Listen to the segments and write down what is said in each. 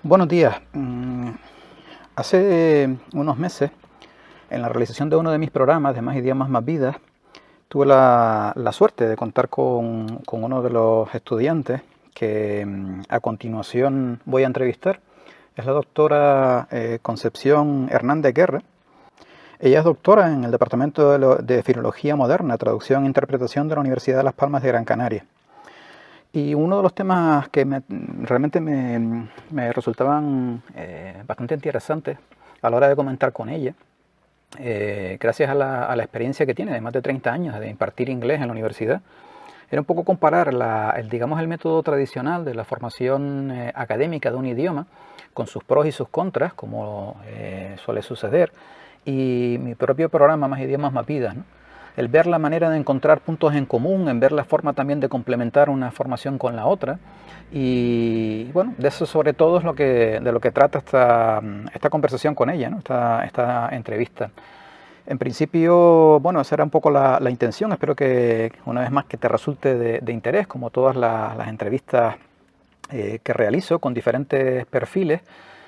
Buenos días. Hace unos meses, en la realización de uno de mis programas de Más Idiomas, Más Vidas, tuve la suerte de contar con uno de los estudiantes que a continuación voy a entrevistar. Es la doctora Concepción Hernández Guerra. Ella es doctora en el Departamento de Filología Moderna, Traducción e Interpretación de la Universidad de Las Palmas de Gran Canaria. Y uno de los temas que realmente me resultaban bastante interesantes a la hora de comentar con ella, gracias a la experiencia que tiene de más de 30 años de impartir inglés en la universidad, era un poco comparar digamos, el método tradicional de la formación académica de un idioma con sus pros y sus contras, como suele suceder, y mi propio programa Más Idiomas, Más Vidas, ¿no? El ver la manera de encontrar puntos en común, en ver la forma también de complementar una formación con la otra. Y bueno, de eso sobre todo es de lo que trata esta conversación con ella, ¿no? Esta entrevista. En principio, bueno, esa era un poco la intención. Espero que una vez más que te resulte de interés, como todas las entrevistas que realizo con diferentes perfiles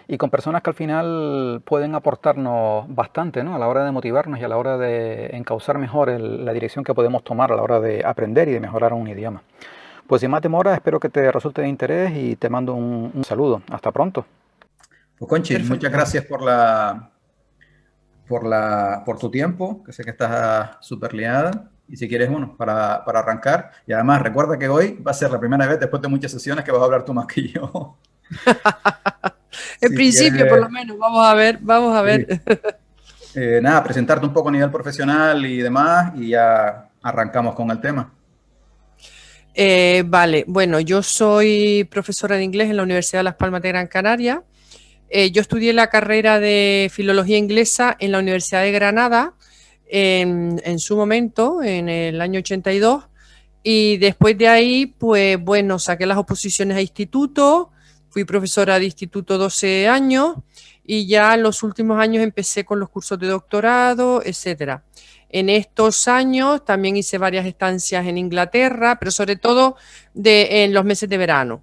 y con personas que al final pueden aportarnos bastante, ¿no? A la hora de motivarnos y a la hora de encauzar mejor la dirección que podemos tomar a la hora de aprender y de mejorar un idioma. Pues sin más demora, espero que te resulte de interés y te mando un saludo. Hasta pronto. Pues Conchi, muchas Perfecto. gracias por tu tiempo, que sé que estás súper liada. Y si quieres, bueno, para arrancar. Y además, recuerda que hoy va a ser la primera vez después de muchas sesiones que vas a hablar tú más que yo. En Si principio, por lo quieres, menos, vamos a ver, vamos a ver. sí. Nada, presentarte un poco a nivel profesional y demás, y ya arrancamos con el tema. Vale, bueno, yo soy profesora de inglés en la Universidad de Las Palmas de Gran Canaria. Yo estudié la carrera de filología inglesa en la Universidad de Granada en su momento, en el año 82. Y después de ahí, pues bueno, saqué las oposiciones a instituto, fui profesora de instituto 12 años y ya en los últimos años empecé con los cursos de doctorado, etcétera. En estos años también hice varias estancias en Inglaterra, pero sobre todo en los meses de verano,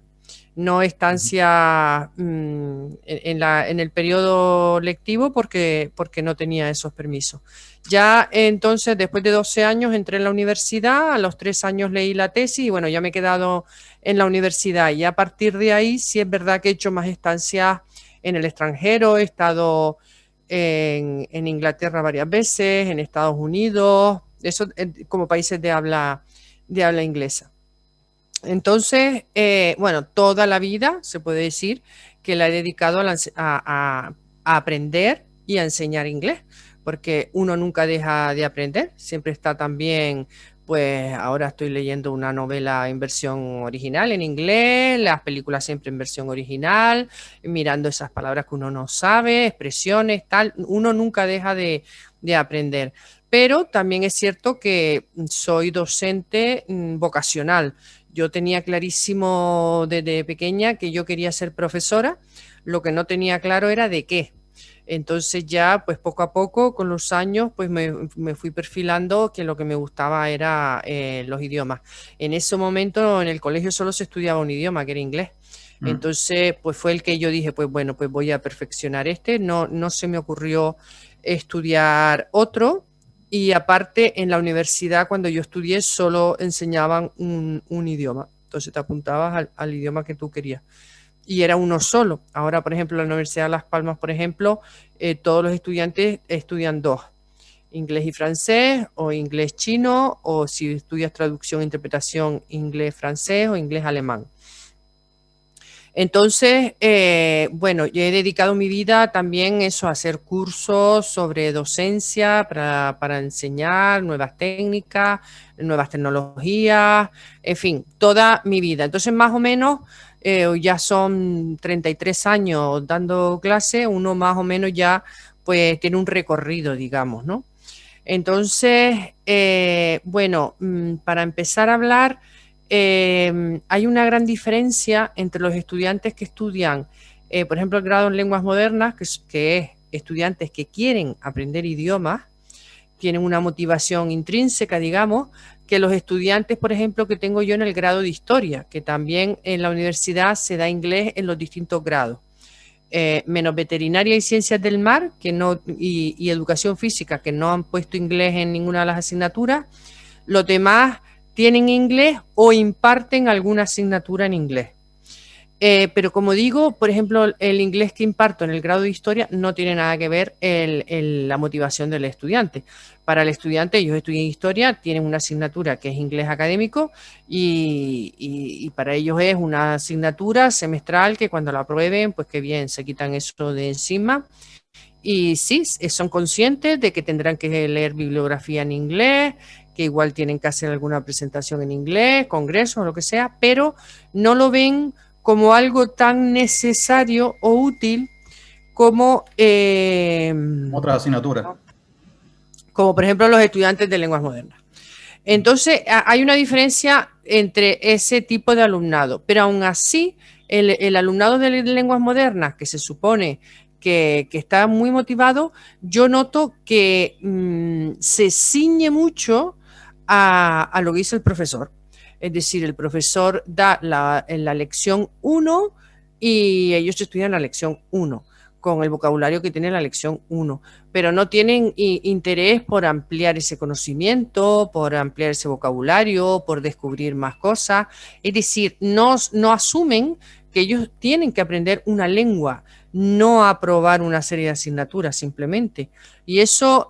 no estancia en el periodo lectivo porque no tenía esos permisos. Ya entonces, después de 12 años, entré en la universidad, a los 3 años leí la tesis y bueno, ya me he quedado en la universidad. Y a partir de ahí, sí es verdad que he hecho más estancias en el extranjero, he estado en Inglaterra varias veces, en Estados Unidos, eso como países de habla inglesa. Entonces, bueno, toda la vida se puede decir que la he dedicado a aprender y a enseñar inglés, porque uno nunca deja de aprender, siempre está también, pues ahora estoy leyendo una novela en versión original en inglés, las películas siempre en versión original, mirando esas palabras que uno no sabe, expresiones, tal, uno nunca deja de aprender. Pero también es cierto que soy docente vocacional. Yo tenía clarísimo desde pequeña que yo quería ser profesora, lo que no tenía claro era de qué. Entonces ya, pues poco a poco, con los años, pues me fui perfilando que lo que me gustaba era los idiomas. En ese momento en el colegio solo se estudiaba un idioma, que era inglés. Mm. Entonces, pues fue el que yo dije, pues bueno, pues voy a perfeccionar este. No, no se me ocurrió estudiar otro. Y aparte, en la universidad, cuando yo estudié, solo enseñaban un idioma. Entonces te apuntabas al idioma que tú querías. Y era uno solo. Ahora, por ejemplo, en la Universidad de Las Palmas, por ejemplo, todos los estudiantes estudian dos. Inglés y francés, o inglés chino, o si estudias traducción e interpretación, inglés francés o inglés alemán. Entonces, bueno, yo he dedicado mi vida también eso, a hacer cursos sobre docencia para enseñar nuevas técnicas, nuevas tecnologías, en fin, toda mi vida. Entonces, más o menos, ya son 33 años dando clase, uno más o menos ya pues tiene un recorrido, digamos, ¿no? Entonces, bueno, para empezar a hablar, hay una gran diferencia entre los estudiantes que estudian, por ejemplo, el grado en lenguas modernas, que es estudiantes que quieren aprender idiomas, tienen una motivación intrínseca, digamos, que los estudiantes, por ejemplo, que tengo yo en el grado de historia, que también en la universidad se da inglés en los distintos grados. menos veterinaria y ciencias del mar y educación física, que no han puesto inglés en ninguna de las asignaturas. Los demás tienen inglés o imparten alguna asignatura en inglés. Pero como digo, por ejemplo, el inglés que imparto en el grado de historia no tiene nada que ver la motivación del estudiante. Para el estudiante, ellos estudian historia, tienen una asignatura que es inglés académico y para ellos es una asignatura semestral que cuando la aprueben, pues qué bien, se quitan eso de encima. Y sí, son conscientes de que tendrán que leer bibliografía en inglés, que igual tienen que hacer alguna presentación en inglés, congresos o lo que sea, pero no lo ven como algo tan necesario o útil como Otras asignaturas. como por ejemplo los estudiantes de lenguas modernas. Entonces, hay una diferencia entre ese tipo de alumnado, pero aún así, el alumnado de lenguas modernas, que se supone que está muy motivado, yo noto que se ciñe mucho a lo que dice el profesor. Es decir, el profesor da la lección 1 y ellos estudian la lección 1 con el vocabulario que tiene la lección 1, pero no tienen interés por ampliar ese conocimiento, por ampliar ese vocabulario, por descubrir más cosas. Es decir, no asumen que ellos tienen que aprender una lengua, no aprobar una serie de asignaturas simplemente. Y eso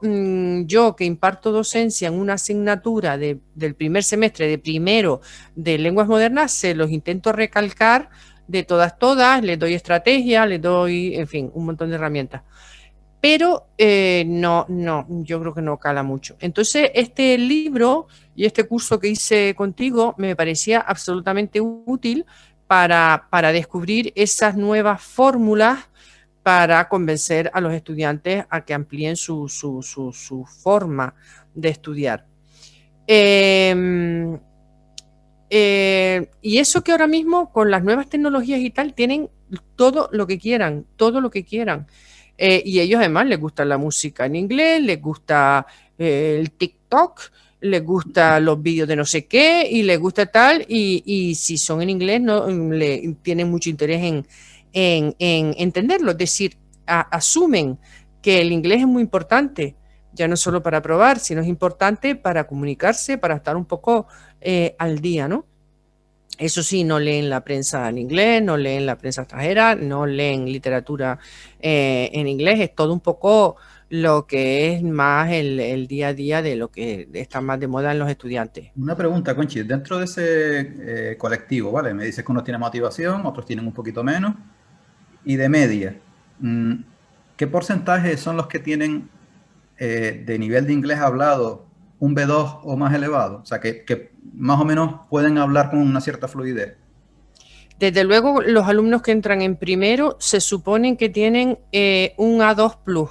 yo que imparto docencia en una asignatura del primer semestre, de primero de lenguas modernas, se los intento recalcar de todas, les doy estrategia, les doy, en fin, un montón de herramientas. Pero no, yo creo que no cala mucho. Entonces, este libro y este curso que hice contigo me parecía absolutamente útil para descubrir esas nuevas fórmulas para convencer a los estudiantes a que amplíen su forma de estudiar. Y eso que ahora mismo con las nuevas tecnologías y tal tienen todo lo que quieran, todo lo que quieran. Y ellos además les gusta la música en inglés, les gusta el TikTok, les gusta los vídeos de no sé qué y les gusta tal. Y si son en inglés, no tienen mucho interés en entenderlo. Es decir, asumen que el inglés es muy importante, ya no solo para probar, sino es importante para comunicarse, para estar un poco al día, ¿no? Eso sí, no leen la prensa en inglés, no leen la prensa extranjera, no leen literatura en inglés, es todo un poco lo que es más el día a día de lo que está más de moda en los estudiantes. Una pregunta, Conchi, dentro de ese colectivo, ¿vale? Me dices que unos tienen motivación, otros tienen un poquito menos, y de media, ¿qué porcentaje son los que tienen de nivel de inglés hablado un B2 o más elevado? O sea, que más o menos pueden hablar con una cierta fluidez. Desde luego, los alumnos que entran en primero se suponen que tienen un A2+,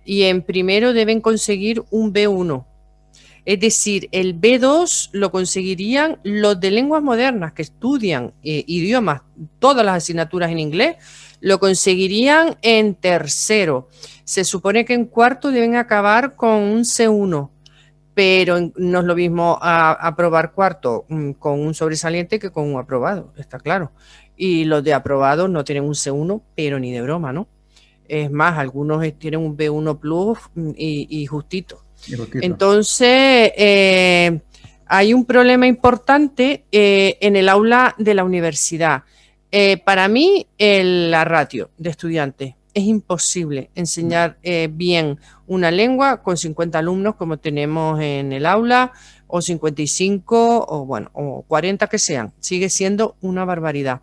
y en primero deben conseguir un B1. Es decir, el B2 lo conseguirían los de lenguas modernas que estudian idiomas, todas las asignaturas en inglés, lo conseguirían en tercero. Se supone que en cuarto deben acabar con un C1, pero no es lo mismo aprobar cuarto con un sobresaliente que con un aprobado, está claro. Y los de aprobados no tienen un C1, pero ni de broma, ¿no? Es más, algunos tienen un B1 plus y justito. Entonces, hay un problema importante en el aula de la universidad. Para mí, la ratio de estudiantes es imposible enseñar bien una lengua con 50 alumnos como tenemos en el aula, o 55 o bueno, o 40 que sean. Sigue siendo una barbaridad.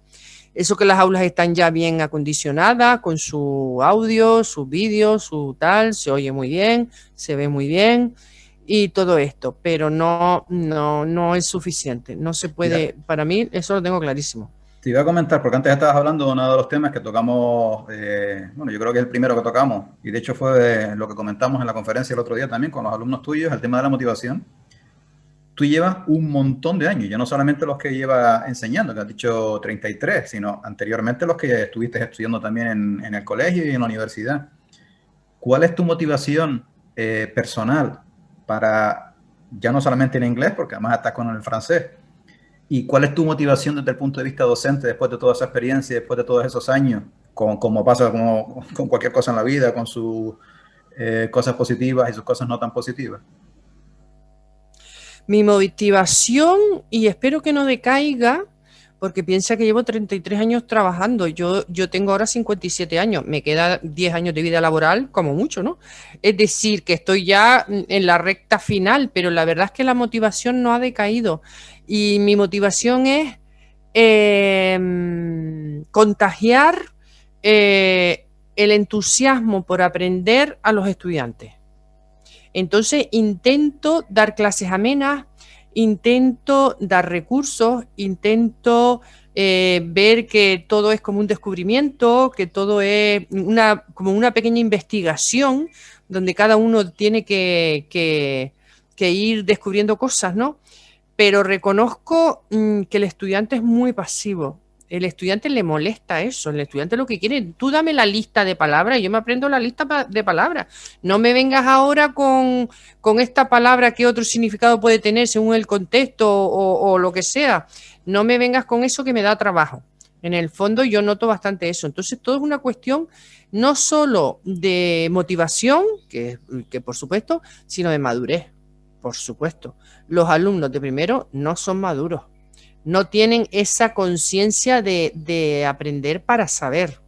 Eso que las aulas están ya bien acondicionadas con su audio, sus vídeos, su tal, se oye muy bien, se ve muy bien y todo esto, pero no es suficiente. No se puede, para mí eso lo tengo clarísimo. Te iba a comentar, porque antes estabas hablando de uno de los temas que tocamos, bueno, yo creo que es el primero que tocamos, y de hecho fue lo que comentamos en la conferencia el otro día también con los alumnos tuyos, el tema de la motivación. Tú llevas un montón de años, ya no solamente los que llevas enseñando, que has dicho 33, sino anteriormente los que estuviste estudiando también en el colegio y en la universidad. ¿Cuál es tu motivación personal para, ya no solamente en inglés, porque además estás con el francés, y cuál es tu motivación desde el punto de vista docente después de toda esa experiencia, después de todos esos años? como pasa con cualquier cosa en la vida, con sus cosas positivas y sus cosas no tan positivas. Mi motivación, y espero que no decaiga, porque piensa que llevo 33 años trabajando. Yo tengo ahora 57 años, me queda 10 años de vida laboral, como mucho, ¿no? Es decir, que estoy ya en la recta final, pero la verdad es que la motivación no ha decaído. Y mi motivación es contagiar el entusiasmo por aprender a los estudiantes. Entonces intento dar clases amenas, intento dar recursos, intento ver que todo es como un descubrimiento, que todo es como una pequeña investigación donde cada uno tiene que ir descubriendo cosas, ¿no? Pero reconozco que el estudiante es muy pasivo. El estudiante le molesta eso, el estudiante lo que quiere, tú dame la lista de palabras y yo me aprendo la lista de palabras. No me vengas ahora con esta palabra que otro significado puede tener según el contexto o lo que sea. No me vengas con eso que me da trabajo. En el fondo yo noto bastante eso. Entonces todo es una cuestión no solo de motivación, que por supuesto, sino de madurez, por supuesto. Los alumnos de primero no son maduros. No tienen esa conciencia de aprender para saber.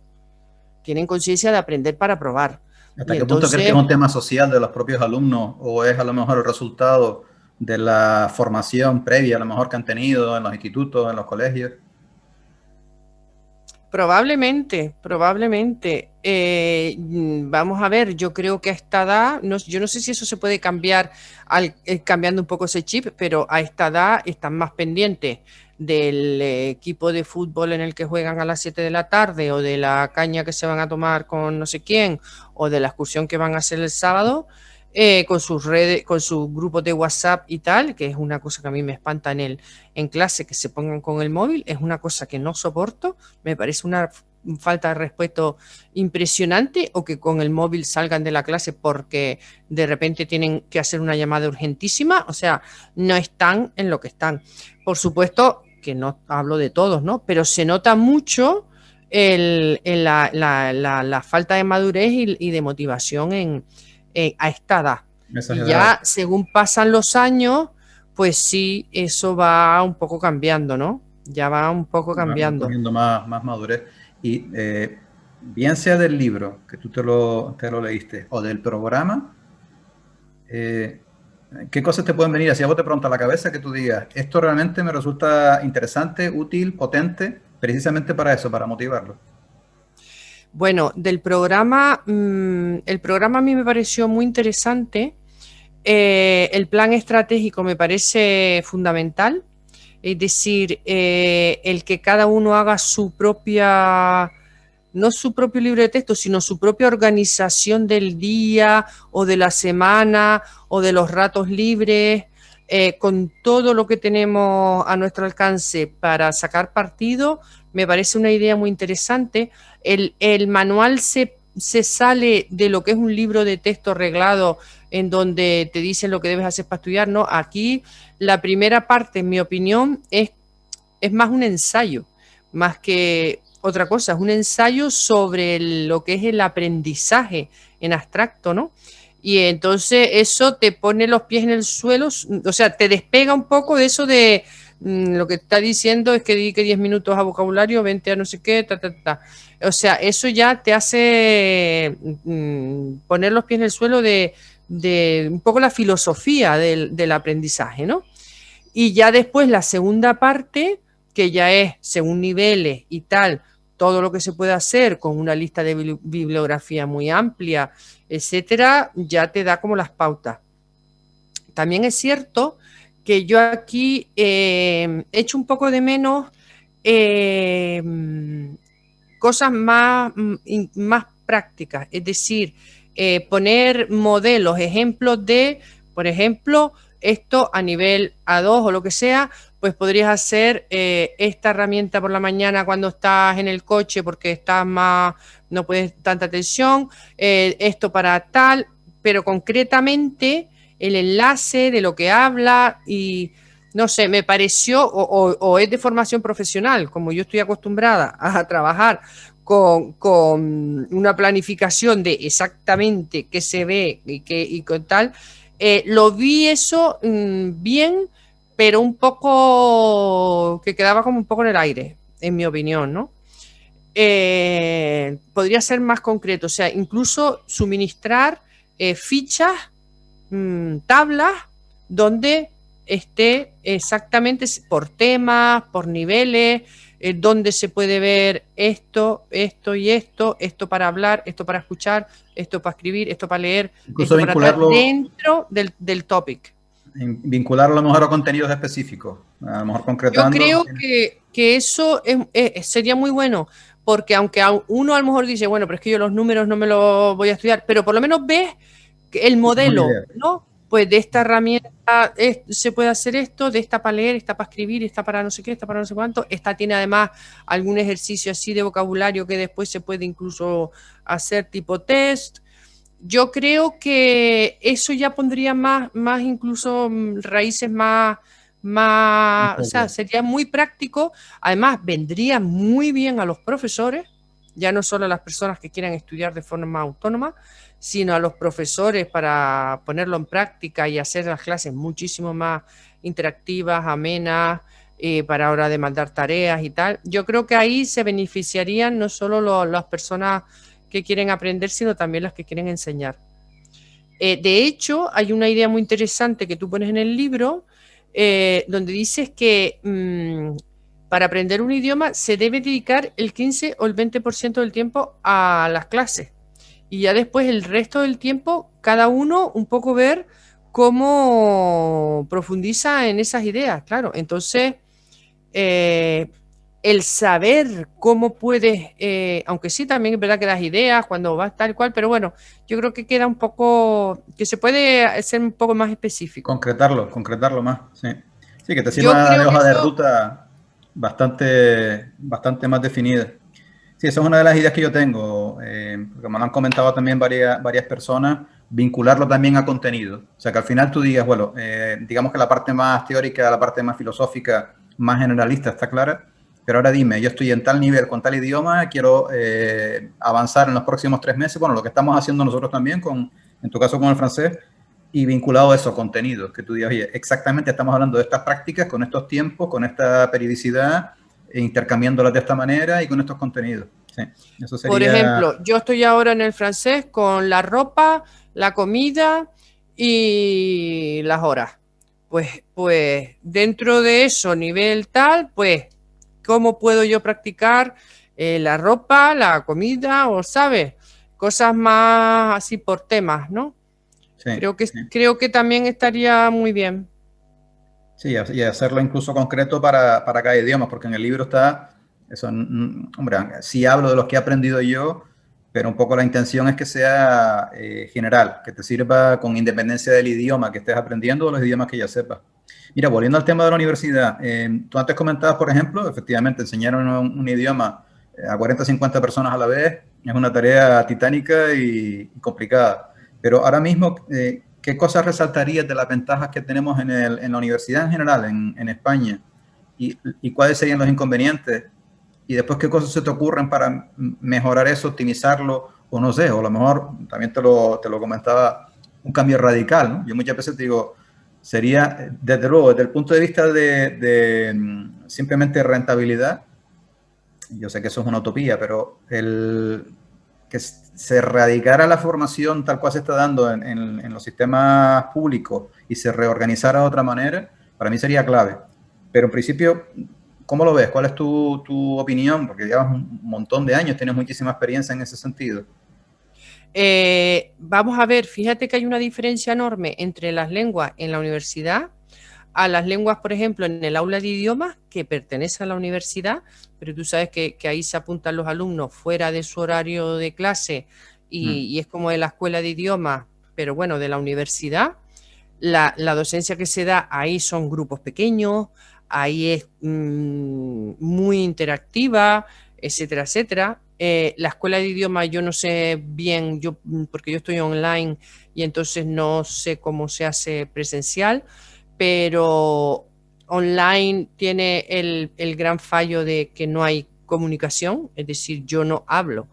Tienen conciencia de aprender para probar. ¿Hasta qué punto crees que es un tema social de los propios alumnos o es a lo mejor el resultado de la formación previa, a lo mejor que han tenido en los institutos, en los colegios? Probablemente. Vamos a ver, yo creo que a esta edad, yo no sé si eso se puede cambiar cambiando un poco ese chip, pero a esta edad están más pendientes del equipo de fútbol en el que juegan a las 7 de la tarde o de la caña que se van a tomar con no sé quién o de la excursión que van a hacer el sábado. Con sus redes, con sus grupos de WhatsApp y tal, que es una cosa que a mí me espanta en clase, que se pongan con el móvil, es una cosa que no soporto, me parece una falta de respeto impresionante, o que con el móvil salgan de la clase porque de repente tienen que hacer una llamada urgentísima, o sea, no están en lo que están. Por supuesto que no hablo de todos, ¿no? Pero se nota mucho la falta de madurez y de motivación a esta edad. Y ya según pasan los años, pues sí, eso va un poco cambiando, ¿no? Ya va un poco cambiando. Va cogiendo más madurez. Y bien sea del libro, que tú te lo leíste, o del programa, ¿qué cosas te pueden venir? Si a vos te pronto a la cabeza que tú digas, esto realmente me resulta interesante, útil, potente, precisamente para eso, para motivarlo. Bueno, del programa, el programa a mí me pareció muy interesante. El plan estratégico me parece fundamental. Es decir, el que cada uno haga su propia, no su propio libro de texto, sino su propia organización del día o de la semana o de los ratos libres, con todo lo que tenemos a nuestro alcance para sacar partido, me parece una idea muy interesante. El manual se sale de lo que es un libro de texto reglado en donde te dicen lo que debes hacer para estudiar, ¿no? Aquí la primera parte, en mi opinión, es más un ensayo, más que otra cosa, es un ensayo sobre lo que es el aprendizaje en abstracto, ¿no? Y entonces eso te pone los pies en el suelo, o sea, te despega un poco de eso de lo que está diciendo es que dedique 10 minutos a vocabulario, 20 a no sé qué, O sea, eso ya te hace poner los pies en el suelo de un poco la filosofía del aprendizaje, ¿no? Y ya después la segunda parte, que ya es según niveles y tal, todo lo que se puede hacer con una lista de bibliografía muy amplia, etcétera, ya te da como las pautas. También es cierto que yo aquí echo un poco de menos cosas más prácticas, es decir, poner modelos, ejemplos de, por ejemplo, esto a nivel A2 o lo que sea, pues podrías hacer esta herramienta por la mañana cuando estás en el coche porque estás no puedes tanta atención, esto para tal, pero concretamente el enlace de lo que habla y no sé, me pareció, o es de formación profesional, como yo estoy acostumbrada a trabajar con una planificación de exactamente qué se ve y con tal. Lo vi eso bien, pero un poco que quedaba como un poco en el aire, en mi opinión, ¿no? Podría ser más concreto, o sea, incluso suministrar fichas, tablas, donde esté exactamente por temas, por niveles, donde se puede ver esto y esto para hablar, esto para escuchar, esto para escribir, esto para leer, Incluso esto para tal, vincularlo, dentro del topic. vincularlo a lo mejor a contenidos específicos, a lo mejor Yo concretando. creo que eso sería muy bueno, porque aunque uno a lo mejor dice, bueno, pero es que yo los números no me los voy a estudiar, pero por lo menos ves que el Es una modelo, idea. ¿no? Pues de esta herramienta se puede hacer esto, de esta para leer, esta para escribir, esta para no sé qué, esta para no sé cuánto. Esta tiene además algún ejercicio así de vocabulario que después se puede incluso hacer tipo test. Yo creo que eso ya pondría más incluso raíces o sea, sería muy práctico. Además, vendría muy bien a los profesores, ya no solo a las personas que quieran estudiar de forma autónoma, sino a los profesores para ponerlo en práctica y hacer las clases muchísimo más interactivas, amenas, para hora de mandar tareas y tal. Yo creo que ahí se beneficiarían no solo las personas que quieren aprender, sino también las que quieren enseñar. De hecho, hay una idea muy interesante que tú pones en el libro, donde dices que para aprender un idioma se debe dedicar el 15 o el 20% del tiempo a las clases. Y ya después el resto del tiempo, cada uno un poco ver cómo profundiza en esas ideas, claro. Entonces, el saber cómo puedes, aunque sí también es verdad que das ideas cuando vas tal cual, pero bueno, yo creo que queda un poco, que se puede ser un poco más específico. Concretarlo más, sí. Sí, que te Yo sirva de creo que hoja de eso, ruta bastante más definida. Sí, esa es una de las ideas que yo tengo, porque me lo han comentado también varias personas, vincularlo también a contenido. O sea, que al final tú digas, bueno, digamos que la parte más teórica, la parte más filosófica, más generalista está clara, pero ahora dime, yo estoy en tal nivel con tal idioma, quiero avanzar en los próximos 3 meses, bueno, lo que estamos haciendo nosotros también, en tu caso con el francés, y vinculado a esos contenidos, que tú digas, oye, exactamente estamos hablando de estas prácticas, con estos tiempos, con esta periodicidad, intercambiándolas de esta manera y con estos contenidos. Sí, eso por sería... ejemplo, yo estoy ahora en el francés con la ropa, la comida y las horas. Pues dentro de eso, nivel tal, pues, ¿cómo puedo yo practicar la ropa, la comida o, sabes? Cosas más así por temas, ¿no? Sí, sí. Creo que también estaría muy bien. Sí, y hacerlo incluso concreto para cada idioma, porque en el libro está, eso, hombre, sí hablo de los que he aprendido yo, pero un poco la intención es que sea general, que te sirva con independencia del idioma que estés aprendiendo o los idiomas que ya sepas. Mira, volviendo al tema de la universidad, tú antes comentabas, por ejemplo, efectivamente, enseñar un idioma a 40 o 50 personas a la vez es una tarea titánica y complicada. Pero ahora mismo, ¿qué cosas resaltarías de las ventajas que tenemos en la universidad en general, en España? ¿Y cuáles serían los inconvenientes? Y después, ¿qué cosas se te ocurren para mejorar eso, optimizarlo? O no sé, o a lo mejor también te lo comentaba, un cambio radical, ¿no? Yo muchas veces digo, sería, desde luego, desde el punto de vista de simplemente rentabilidad, yo sé que eso es una utopía, pero que se erradicara la formación tal cual se está dando en los sistemas públicos y se reorganizara de otra manera, para mí sería clave. Pero en principio, ¿cómo lo ves? ¿Cuál es tu opinión? Porque llevas un montón de años, tienes muchísima experiencia en ese sentido. Vamos a ver, fíjate que hay una diferencia enorme entre las lenguas en la universidad a las lenguas, por ejemplo, en el aula de idiomas, que pertenece a la universidad, pero tú sabes que ahí se apuntan los alumnos fuera de su horario de clase y es como de la escuela de idiomas, pero bueno, de la universidad. La docencia que se da ahí son grupos pequeños, ahí es muy interactiva, etcétera, etcétera. La escuela de idiomas yo no sé bien, porque yo estoy online y entonces no sé cómo se hace presencial, pero online tiene el gran fallo de que no hay comunicación, es decir, yo no hablo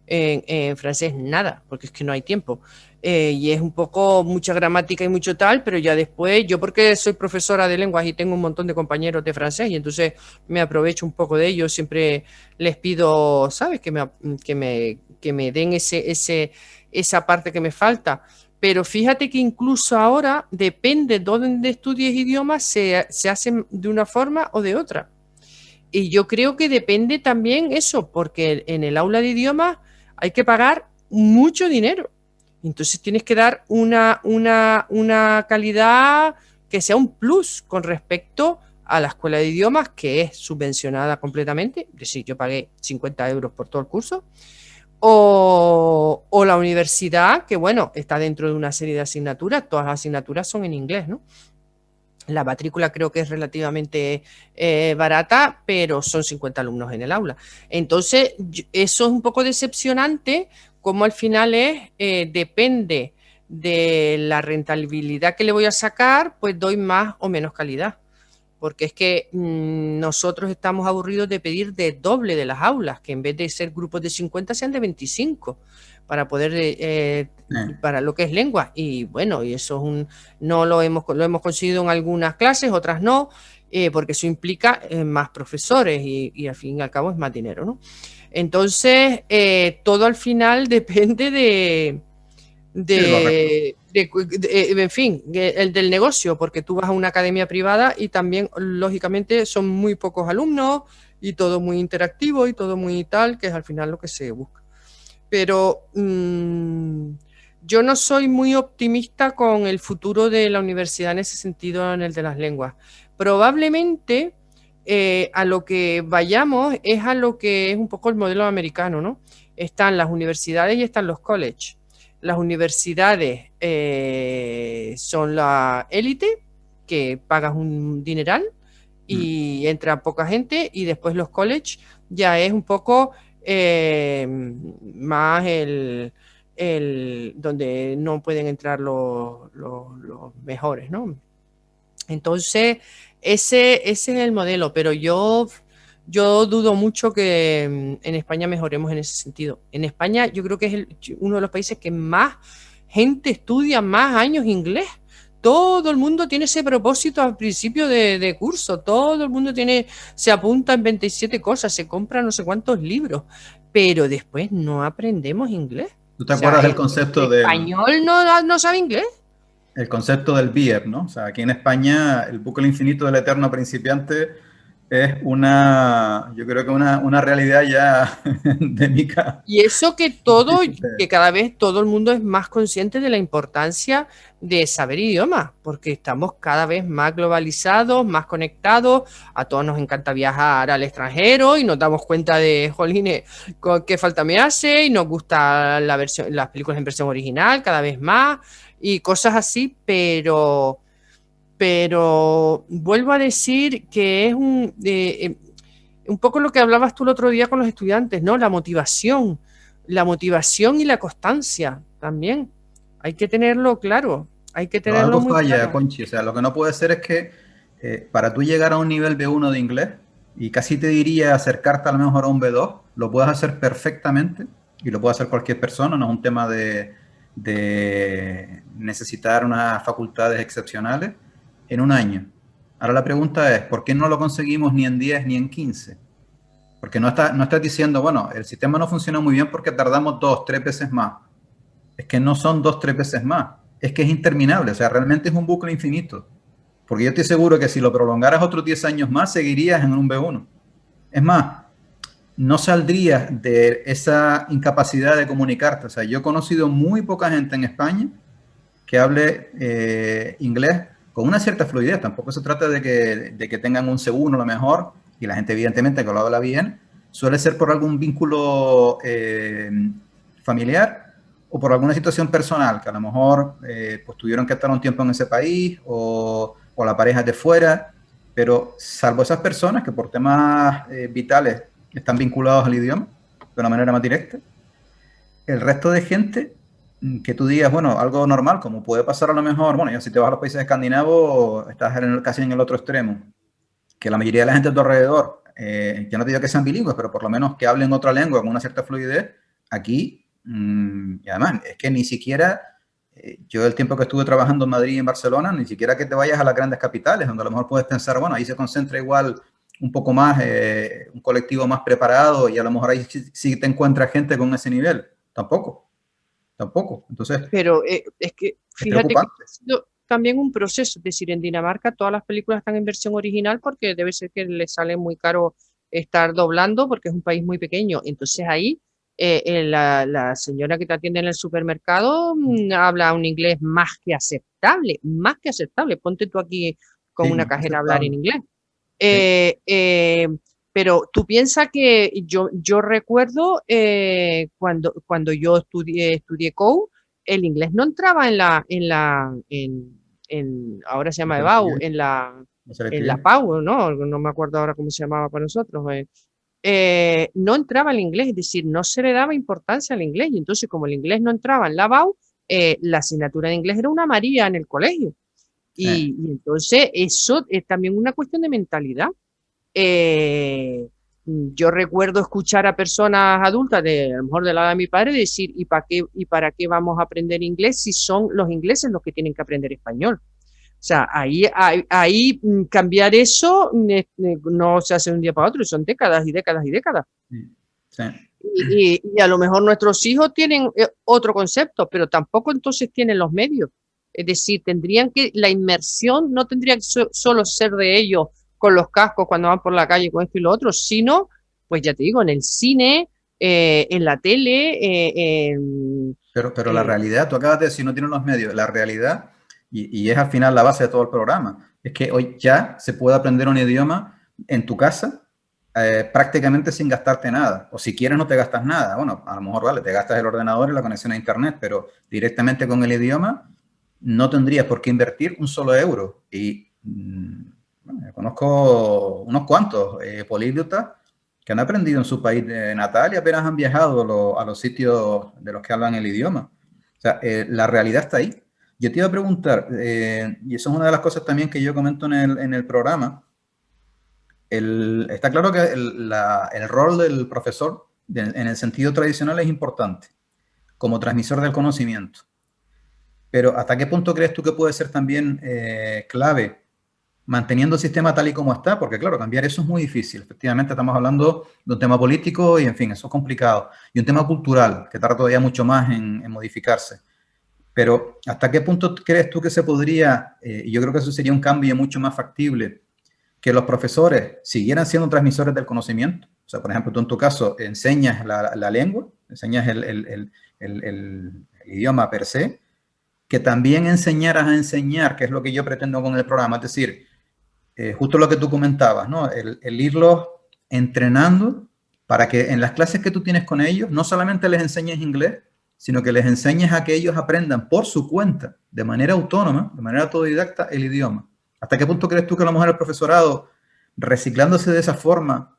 en francés nada, porque es que no hay tiempo. Y es un poco mucha gramática y mucho tal, pero ya después, yo porque soy profesora de lenguas y tengo un montón de compañeros de francés y entonces me aprovecho un poco de ellos, siempre les pido, ¿sabes? Que me den esa parte que me falta. Pero fíjate que incluso ahora, depende de dónde estudies idiomas, se hace de una forma o de otra. Y yo creo que depende también eso, porque en el aula de idiomas hay que pagar mucho dinero. Entonces tienes que dar una calidad que sea un plus con respecto a la escuela de idiomas, que es subvencionada completamente. Es decir, yo pagué 50 euros por todo el curso. O la universidad, que bueno, está dentro de una serie de asignaturas. Todas las asignaturas son en inglés, ¿no? La matrícula creo que es relativamente barata, pero son 50 alumnos en el aula. Entonces, eso es un poco decepcionante, como al final depende de la rentabilidad que le voy a sacar, pues doy más o menos calidad. Porque es que nosotros estamos aburridos de pedir de doble de las aulas, que en vez de ser grupos de 50 sean de 25 para poder, para lo que es lengua. Y bueno, y eso es no lo hemos conseguido en algunas clases, otras no, porque eso implica más profesores y al fin y al cabo es más dinero, ¿no? Entonces, todo al final depende en fin, el del negocio, porque tú vas a una academia privada y también, lógicamente, son muy pocos alumnos y todo muy interactivo y todo muy tal, que es al final lo que se busca. Pero yo no soy muy optimista con el futuro de la universidad en ese sentido, en el de las lenguas. Probablemente a lo que vayamos es a lo que es un poco el modelo americano, ¿no? Están las universidades y están los colleges. Las universidades son la élite, que pagas un dineral y entra poca gente, y después los colleges ya es un poco más donde no pueden entrar los mejores, ¿no? Entonces, ese es el modelo, pero yo dudo mucho que en España mejoremos en ese sentido. En España yo creo que es uno de los países que más gente estudia, más años inglés. Todo el mundo tiene ese propósito al principio de curso, todo el mundo se apunta en 27 cosas, se compra no sé cuántos libros, pero después no aprendemos inglés. ¿Tú te acuerdas del concepto del español no sabe inglés? El concepto del BIEP, ¿no? O sea, aquí en España el bucle infinito del eterno principiante es yo creo que una realidad ya endémica. Y eso que cada vez todo el mundo es más consciente de la importancia de saber idiomas, porque estamos cada vez más globalizados, más conectados, a todos nos encanta viajar al extranjero y nos damos cuenta de, jolines, qué falta me hace, y nos gusta las películas en versión original cada vez más, y cosas así, pero vuelvo a decir que es un poco lo que hablabas tú el otro día con los estudiantes, ¿no? La motivación y la constancia también. Hay que tenerlo claro, hay que tenerlo algo muy falla, claro. Conchi. O sea, lo que no puede ser es que para tú llegar a un nivel B1 de inglés, y casi te diría acercarte a lo mejor a un B2, lo puedes hacer perfectamente y lo puede hacer cualquier persona, no es un tema de necesitar unas facultades excepcionales en un año. Ahora la pregunta es, ¿por qué no lo conseguimos ni en 10 ni en 15? Porque no estás diciendo, bueno, el sistema no funciona muy bien porque tardamos 2, 3 veces más. Es que no son 2, 3 veces más. Es que es interminable. O sea, realmente es un bucle infinito. Porque yo estoy seguro que si lo prolongaras otros 10 años más, seguirías en un B1. Es más, no saldrías de esa incapacidad de comunicarte. O sea, yo he conocido muy poca gente en España que hable inglés con una cierta fluidez. Tampoco se trata de que tengan un C1 a lo mejor, y la gente evidentemente que lo habla bien, suele ser por algún vínculo familiar o por alguna situación personal, que a lo mejor pues tuvieron que estar un tiempo en ese país o la pareja es de fuera, pero salvo esas personas que por temas vitales están vinculados al idioma de una manera más directa, el resto de gente que tú digas, bueno, algo normal, como puede pasar a lo mejor, bueno, ya si te vas a los países escandinavos, estás casi en el otro extremo, que la mayoría de la gente a tu alrededor ya no te digo que sean bilingües, pero por lo menos que hablen otra lengua con una cierta fluidez, aquí, y además, es que ni siquiera, yo el tiempo que estuve trabajando en Madrid y en Barcelona, ni siquiera que te vayas a las grandes capitales, donde a lo mejor puedes pensar, bueno, ahí se concentra igual un poco más, un colectivo más preparado y a lo mejor ahí sí te encuentras gente con ese nivel. Tampoco. Entonces, Pero es que, es fíjate que preocupante. ha sido también un proceso. Es decir, en Dinamarca todas las películas están en versión original porque debe ser que les sale muy caro estar doblando porque es un país muy pequeño. Entonces ahí la señora que te atiende en el supermercado habla un inglés más que aceptable, más que aceptable. Ponte tú aquí con Sí, una más cajera a hablar en aceptable. inglés. Sí. Eh, eh, pero tú piensas que yo recuerdo cuando yo estudié COU, el inglés no entraba ahora se La llama EBAU, selectividad. La en la selectividad. PAU, ¿no? No me acuerdo ahora cómo se llamaba para nosotros. No entraba el inglés, es decir, no se le daba importancia al inglés. Y entonces, como el inglés no entraba en la BAU, la asignatura de inglés era una María en el colegio. Sí. Y entonces eso es también una cuestión de mentalidad. Yo recuerdo escuchar a personas adultas, a lo mejor de la edad de mi padre, decir, ¿y para qué vamos a aprender inglés si son los ingleses los que tienen que aprender español? O sea, ahí cambiar eso no se hace de un día para otro, son décadas y décadas y décadas. Sí. Y a lo mejor nuestros hijos tienen otro concepto, pero tampoco entonces tienen los medios. Es decir, la inmersión no tendría que solo ser de ellos con los cascos cuando van por la calle con esto y lo otro, sino, pues ya te digo, en el cine, en la tele, Pero la realidad, tú acabas de decir, no tienen los medios. La realidad, y es al final la base de todo el programa, es que hoy ya se puede aprender un idioma en tu casa prácticamente sin gastarte nada. O si quieres no te gastas nada. Bueno, a lo mejor vale, te gastas el ordenador y la conexión a internet, pero directamente con el idioma no tendrías por qué invertir un solo euro. Y bueno, conozco unos cuantos políglotas que han aprendido en su país natal y apenas han viajado a los sitios de los que hablan el idioma. O sea, la realidad está ahí. Yo te iba a preguntar, y eso es una de las cosas también que yo comento en el programa, está claro que el rol del profesor en el sentido tradicional es importante, como transmisor del conocimiento. Pero ¿hasta qué punto crees tú que puede ser también clave manteniendo el sistema tal y como está? Porque claro, cambiar eso es muy difícil. Efectivamente, estamos hablando de un tema político y, en fin, eso es complicado. Y un tema cultural, que tarda todavía mucho más en modificarse. Pero ¿hasta qué punto crees tú que se podría, y yo creo que eso sería un cambio mucho más factible, que los profesores siguieran siendo transmisores del conocimiento? O sea, por ejemplo, tú en tu caso enseñas la lengua, enseñas el idioma per se, que también enseñaras a enseñar, que es lo que yo pretendo con el programa. Es decir, justo lo que tú comentabas, ¿no? El irlos entrenando para que en las clases que tú tienes con ellos, no solamente les enseñes inglés, sino que les enseñes a que ellos aprendan por su cuenta, de manera autónoma, de manera autodidacta, el idioma. ¿Hasta qué punto crees tú que a lo mejor el profesorado, reciclándose de esa forma,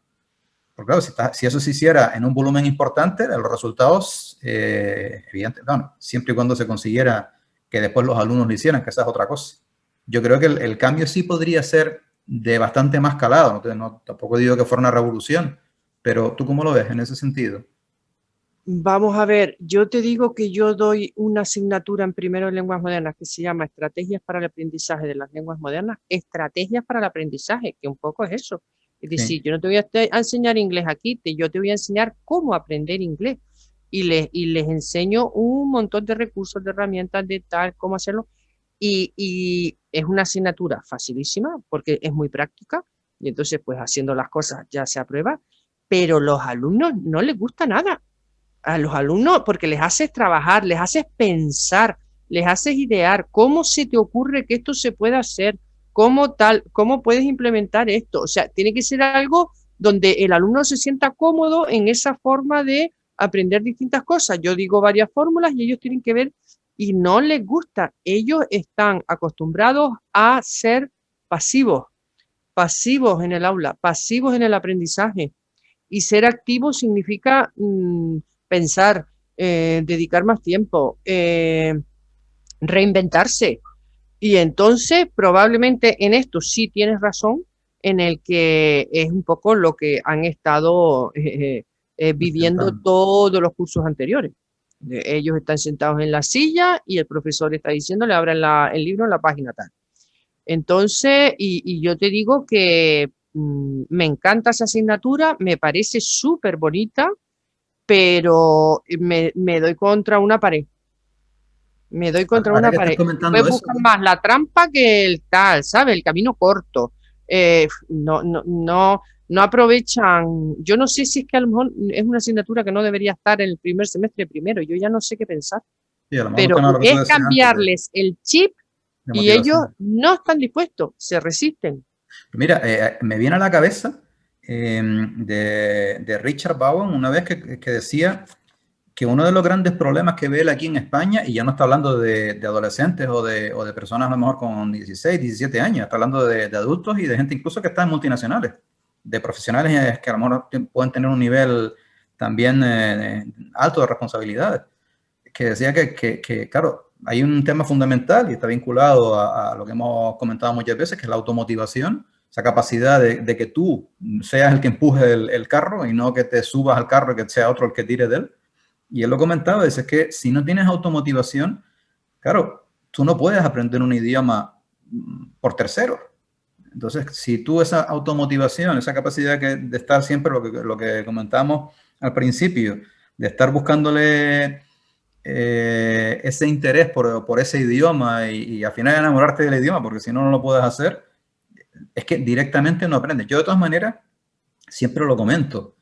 porque claro, si eso se hiciera en un volumen importante, los resultados, evidentes, bueno, siempre y cuando se consiguiera que después los alumnos lo hicieran, que esa es otra cosa. Yo creo que el cambio sí podría ser de bastante más calado, tampoco digo que fuera una revolución, pero ¿tú cómo lo ves en ese sentido? Vamos a ver, yo te digo que yo doy una asignatura en primero de lenguas modernas que se llama Estrategias para el aprendizaje de las lenguas modernas, estrategias para el aprendizaje, que un poco es eso. Es decir, Sí, yo no te voy a enseñar inglés aquí, yo te voy a enseñar cómo aprender inglés y les enseño un montón de recursos, de herramientas, de tal, cómo hacerlo. Y es una asignatura facilísima porque es muy práctica y entonces pues haciendo las cosas ya se aprueba, pero los alumnos no les gusta nada a los alumnos porque les haces trabajar, les haces pensar, les haces idear cómo se te ocurre que esto se pueda hacer, cómo puedes implementar esto. O sea, tiene que ser algo donde el alumno se sienta cómodo en esa forma de aprender distintas cosas. Yo digo varias fórmulas y ellos tienen que ver y no les gusta. Ellos están acostumbrados a ser pasivos, pasivos en el aula, pasivos en el aprendizaje. Y ser activo significa pensar, dedicar más tiempo, reinventarse. Y entonces, probablemente en esto sí tienes razón, en el que es un poco lo que han estado viviendo Intentando. todos los cursos anteriores. Ellos están sentados en la silla y el profesor está diciéndole, abran el libro en la página tal. Entonces, y yo te digo que me encanta esa asignatura, me parece súper bonita, pero me doy contra una pared. Me doy contra Ahora una que estás pared. comentando Pues eso, buscan más la trampa que el tal, ¿sabes? El camino corto. No aprovechan. Yo no sé si es que a lo mejor es una asignatura que no debería estar en el primer semestre primero. Yo ya no sé qué pensar. sí, a lo mejor Pero buscan lo que tú es decías antes cambiarles el chip de y ellos motivación. no están dispuestos, se resisten. Mira, me viene a la cabeza de Richard Bowen una vez que decía que uno de los grandes problemas que ve él aquí en España, y ya no está hablando de adolescentes o de personas a lo mejor con 16, 17 años, está hablando de adultos y de gente incluso que está en multinacionales, de profesionales que a lo mejor pueden tener un nivel también alto de responsabilidades, que decía claro, hay un tema fundamental y está vinculado a lo que hemos comentado muchas veces, que es la automotivación, esa capacidad de que tú seas el que empuje el carro y no que te subas al carro y que sea otro el que tire de él. Y él lo comentaba, dice que si no tienes automotivación, claro, tú no puedes aprender un idioma por terceros. Entonces, si tú esa automotivación, esa capacidad de estar siempre, lo que comentamos al principio, de estar buscándole ese interés por ese idioma y al final enamorarte del idioma, porque si no, no lo puedes hacer, es que directamente no aprendes. Yo de todas maneras, siempre lo comento,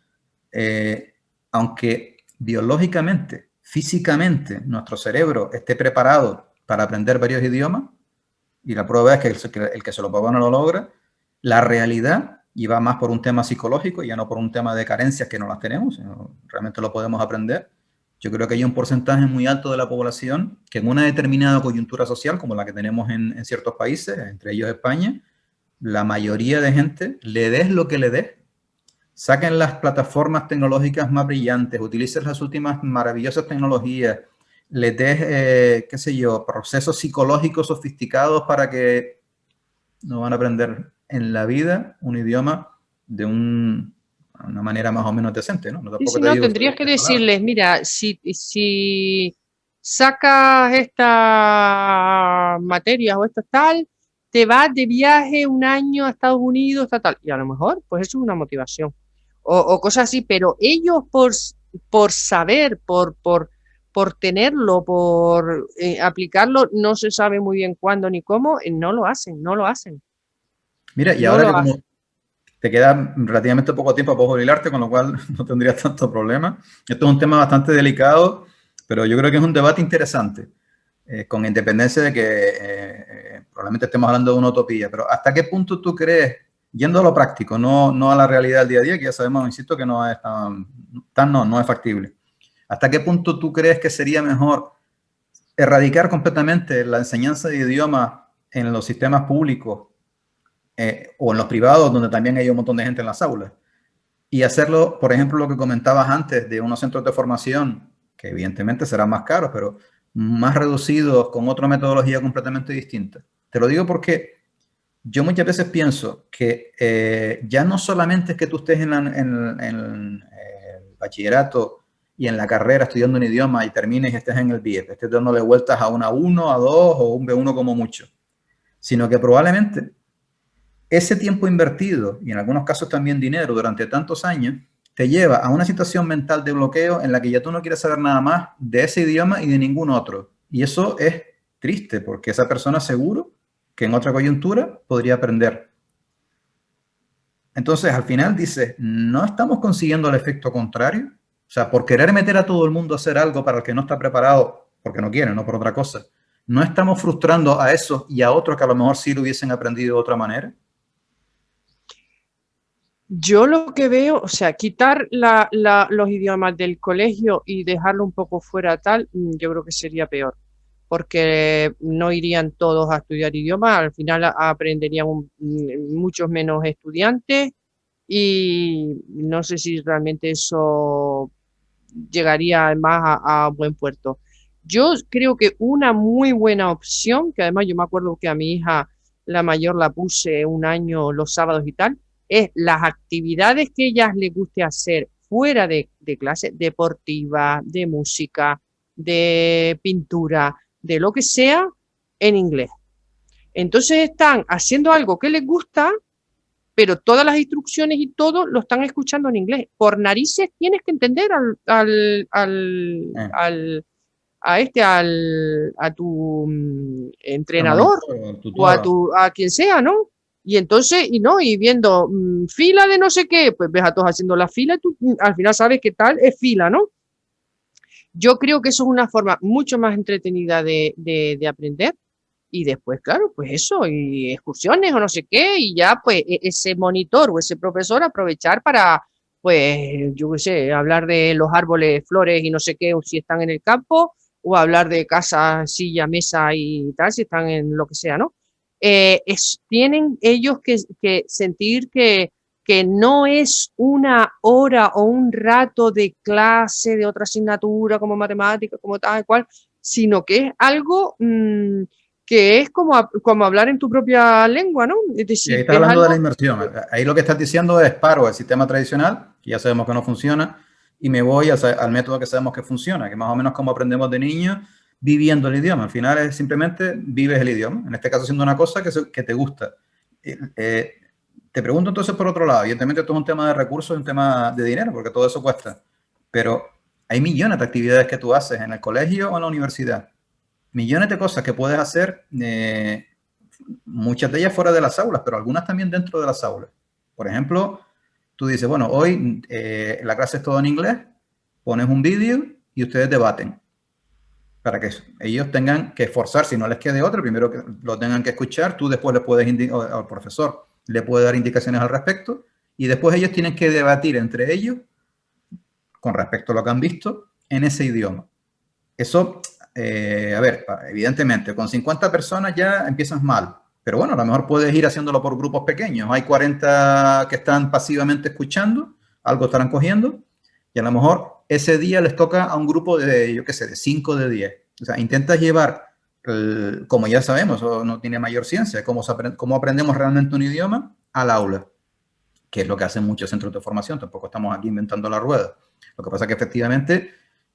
aunque biológicamente, físicamente, nuestro cerebro esté preparado para aprender varios idiomas, y la prueba es que el que se lo propone no lo logra, la realidad, y va más por un tema psicológico, ya no por un tema de carencias que no las tenemos, sino realmente lo podemos aprender. Yo creo que hay un porcentaje muy alto de la población que en una determinada coyuntura social, como la que tenemos en ciertos países, entre ellos España, la mayoría de gente, le des lo que le des, saquen las plataformas tecnológicas más brillantes, utilicen las últimas maravillosas tecnologías, les des, qué sé yo, procesos psicológicos sofisticados para que no van a aprender en la vida un idioma de una manera más o menos decente, ¿no? No Y tampoco si te no, digo tendrías que que palabras. decirles, mira, si sacas estas materias o esto tal, te vas de viaje un año a Estados Unidos, tal, tal. Y a lo mejor, pues eso es una motivación. O cosas así, pero ellos por saber, por tenerlo, por aplicarlo, no se sabe muy bien cuándo ni cómo, no lo hacen, no lo hacen, Mira, y no ahora lo que como hacen. te queda relativamente poco tiempo para jubilarte, con lo cual no tendrías tanto problema. Esto es un tema bastante delicado, pero yo creo que es un debate interesante, con independencia de que probablemente estemos hablando de una utopía, pero ¿hasta qué punto tú crees, yendo a lo práctico, no a la realidad del día a día, que ya sabemos, insisto, que no es no es factible? ¿Hasta qué punto tú crees que sería mejor erradicar completamente la enseñanza de idiomas en los sistemas públicos o en los privados, donde también hay un montón de gente en las aulas? Y hacerlo, por ejemplo, lo que comentabas antes de unos centros de formación, que evidentemente serán más caros, pero más reducidos, con otra metodología completamente distinta. Te lo digo porque yo muchas veces pienso que ya no solamente es que tú estés en el bachillerato y en la carrera estudiando un idioma y termines y estés en el BIEP, estés dándole vueltas a una A1, A2 o un B1 como mucho, sino que probablemente ese tiempo invertido, y en algunos casos también dinero, durante tantos años, te lleva a una situación mental de bloqueo en la que ya tú no quieres saber nada más de ese idioma y de ningún otro. Y eso es triste, porque esa persona seguro que en otra coyuntura podría aprender. Entonces, al final dices, no estamos consiguiendo el efecto contrario. O sea, por querer meter a todo el mundo a hacer algo para el que no está preparado, porque no quiere, no por otra cosa, no estamos frustrando a esos y a otros que a lo mejor sí lo hubiesen aprendido de otra manera. Yo lo que veo, o sea, quitar los idiomas del colegio y dejarlo un poco fuera tal, yo creo que sería peor, porque no irían todos a estudiar idiomas, al final aprenderían muchos menos estudiantes y no sé si realmente eso llegaría más a buen puerto. Yo creo que una muy buena opción, que además yo me acuerdo que a mi hija la mayor la puse un año los sábados y tal, es las actividades que ellas les guste hacer fuera de clase, deportiva, de música, de pintura, de lo que sea, en inglés. Entonces están haciendo algo que les gusta, pero todas las instrucciones y todo lo están escuchando en inglés. Por narices tienes que entender a tu entrenador o a quien sea, ¿no? Y entonces, y viendo fila de no sé qué, pues ves a todos haciendo la fila, tú al final sabes qué tal es fila, ¿no? Yo creo que eso es una forma mucho más entretenida de aprender. Y después, claro, pues eso, y excursiones o no sé qué, y ya pues ese monitor o ese profesor aprovechar para, pues, yo qué sé, hablar de los árboles, flores y no sé qué, o si están en el campo, o hablar de casa, silla, mesa y tal, si están en lo que sea, ¿no? Tienen ellos que sentir que no es una hora o un rato de clase de otra asignatura como matemática, como tal cual, sino que es algo que es como hablar en tu propia lengua, ¿no? Es decir, y ahí estás hablando de la inmersión. Ahí lo que estás diciendo es paro el sistema tradicional, que ya sabemos que no funciona, y me voy al método que sabemos que funciona, que más o menos como aprendemos de niños, viviendo el idioma. Al final es simplemente vives el idioma, en este caso haciendo una cosa que te gusta. Te pregunto entonces por otro lado, evidentemente esto es un tema de recursos y un tema de dinero, porque todo eso cuesta, pero hay millones de actividades que tú haces en el colegio o en la universidad, millones de cosas que puedes hacer, muchas de ellas fuera de las aulas, pero algunas también dentro de las aulas. Por ejemplo, tú dices, bueno, hoy la clase es todo en inglés, pones un vídeo y ustedes debaten, para que ellos tengan que esforzarse, si no les quede otra, primero que lo tengan que escuchar, tú después le puedes indicar, al profesor le puede dar indicaciones al respecto, y después ellos tienen que debatir entre ellos con respecto a lo que han visto en ese idioma. Eso, a ver, evidentemente, con 50 personas ya empiezas mal, pero bueno, a lo mejor puedes ir haciéndolo por grupos pequeños. Hay 40 que están pasivamente escuchando, algo estarán cogiendo, y a lo mejor ese día les toca a un grupo de, yo qué sé, de 5 de 10. O sea, intentas llevar, como ya sabemos, eso no tiene mayor ciencia, cómo aprendemos realmente un idioma al aula, que es lo que hacen muchos centros de formación. Tampoco estamos aquí inventando la rueda. Lo que pasa es que efectivamente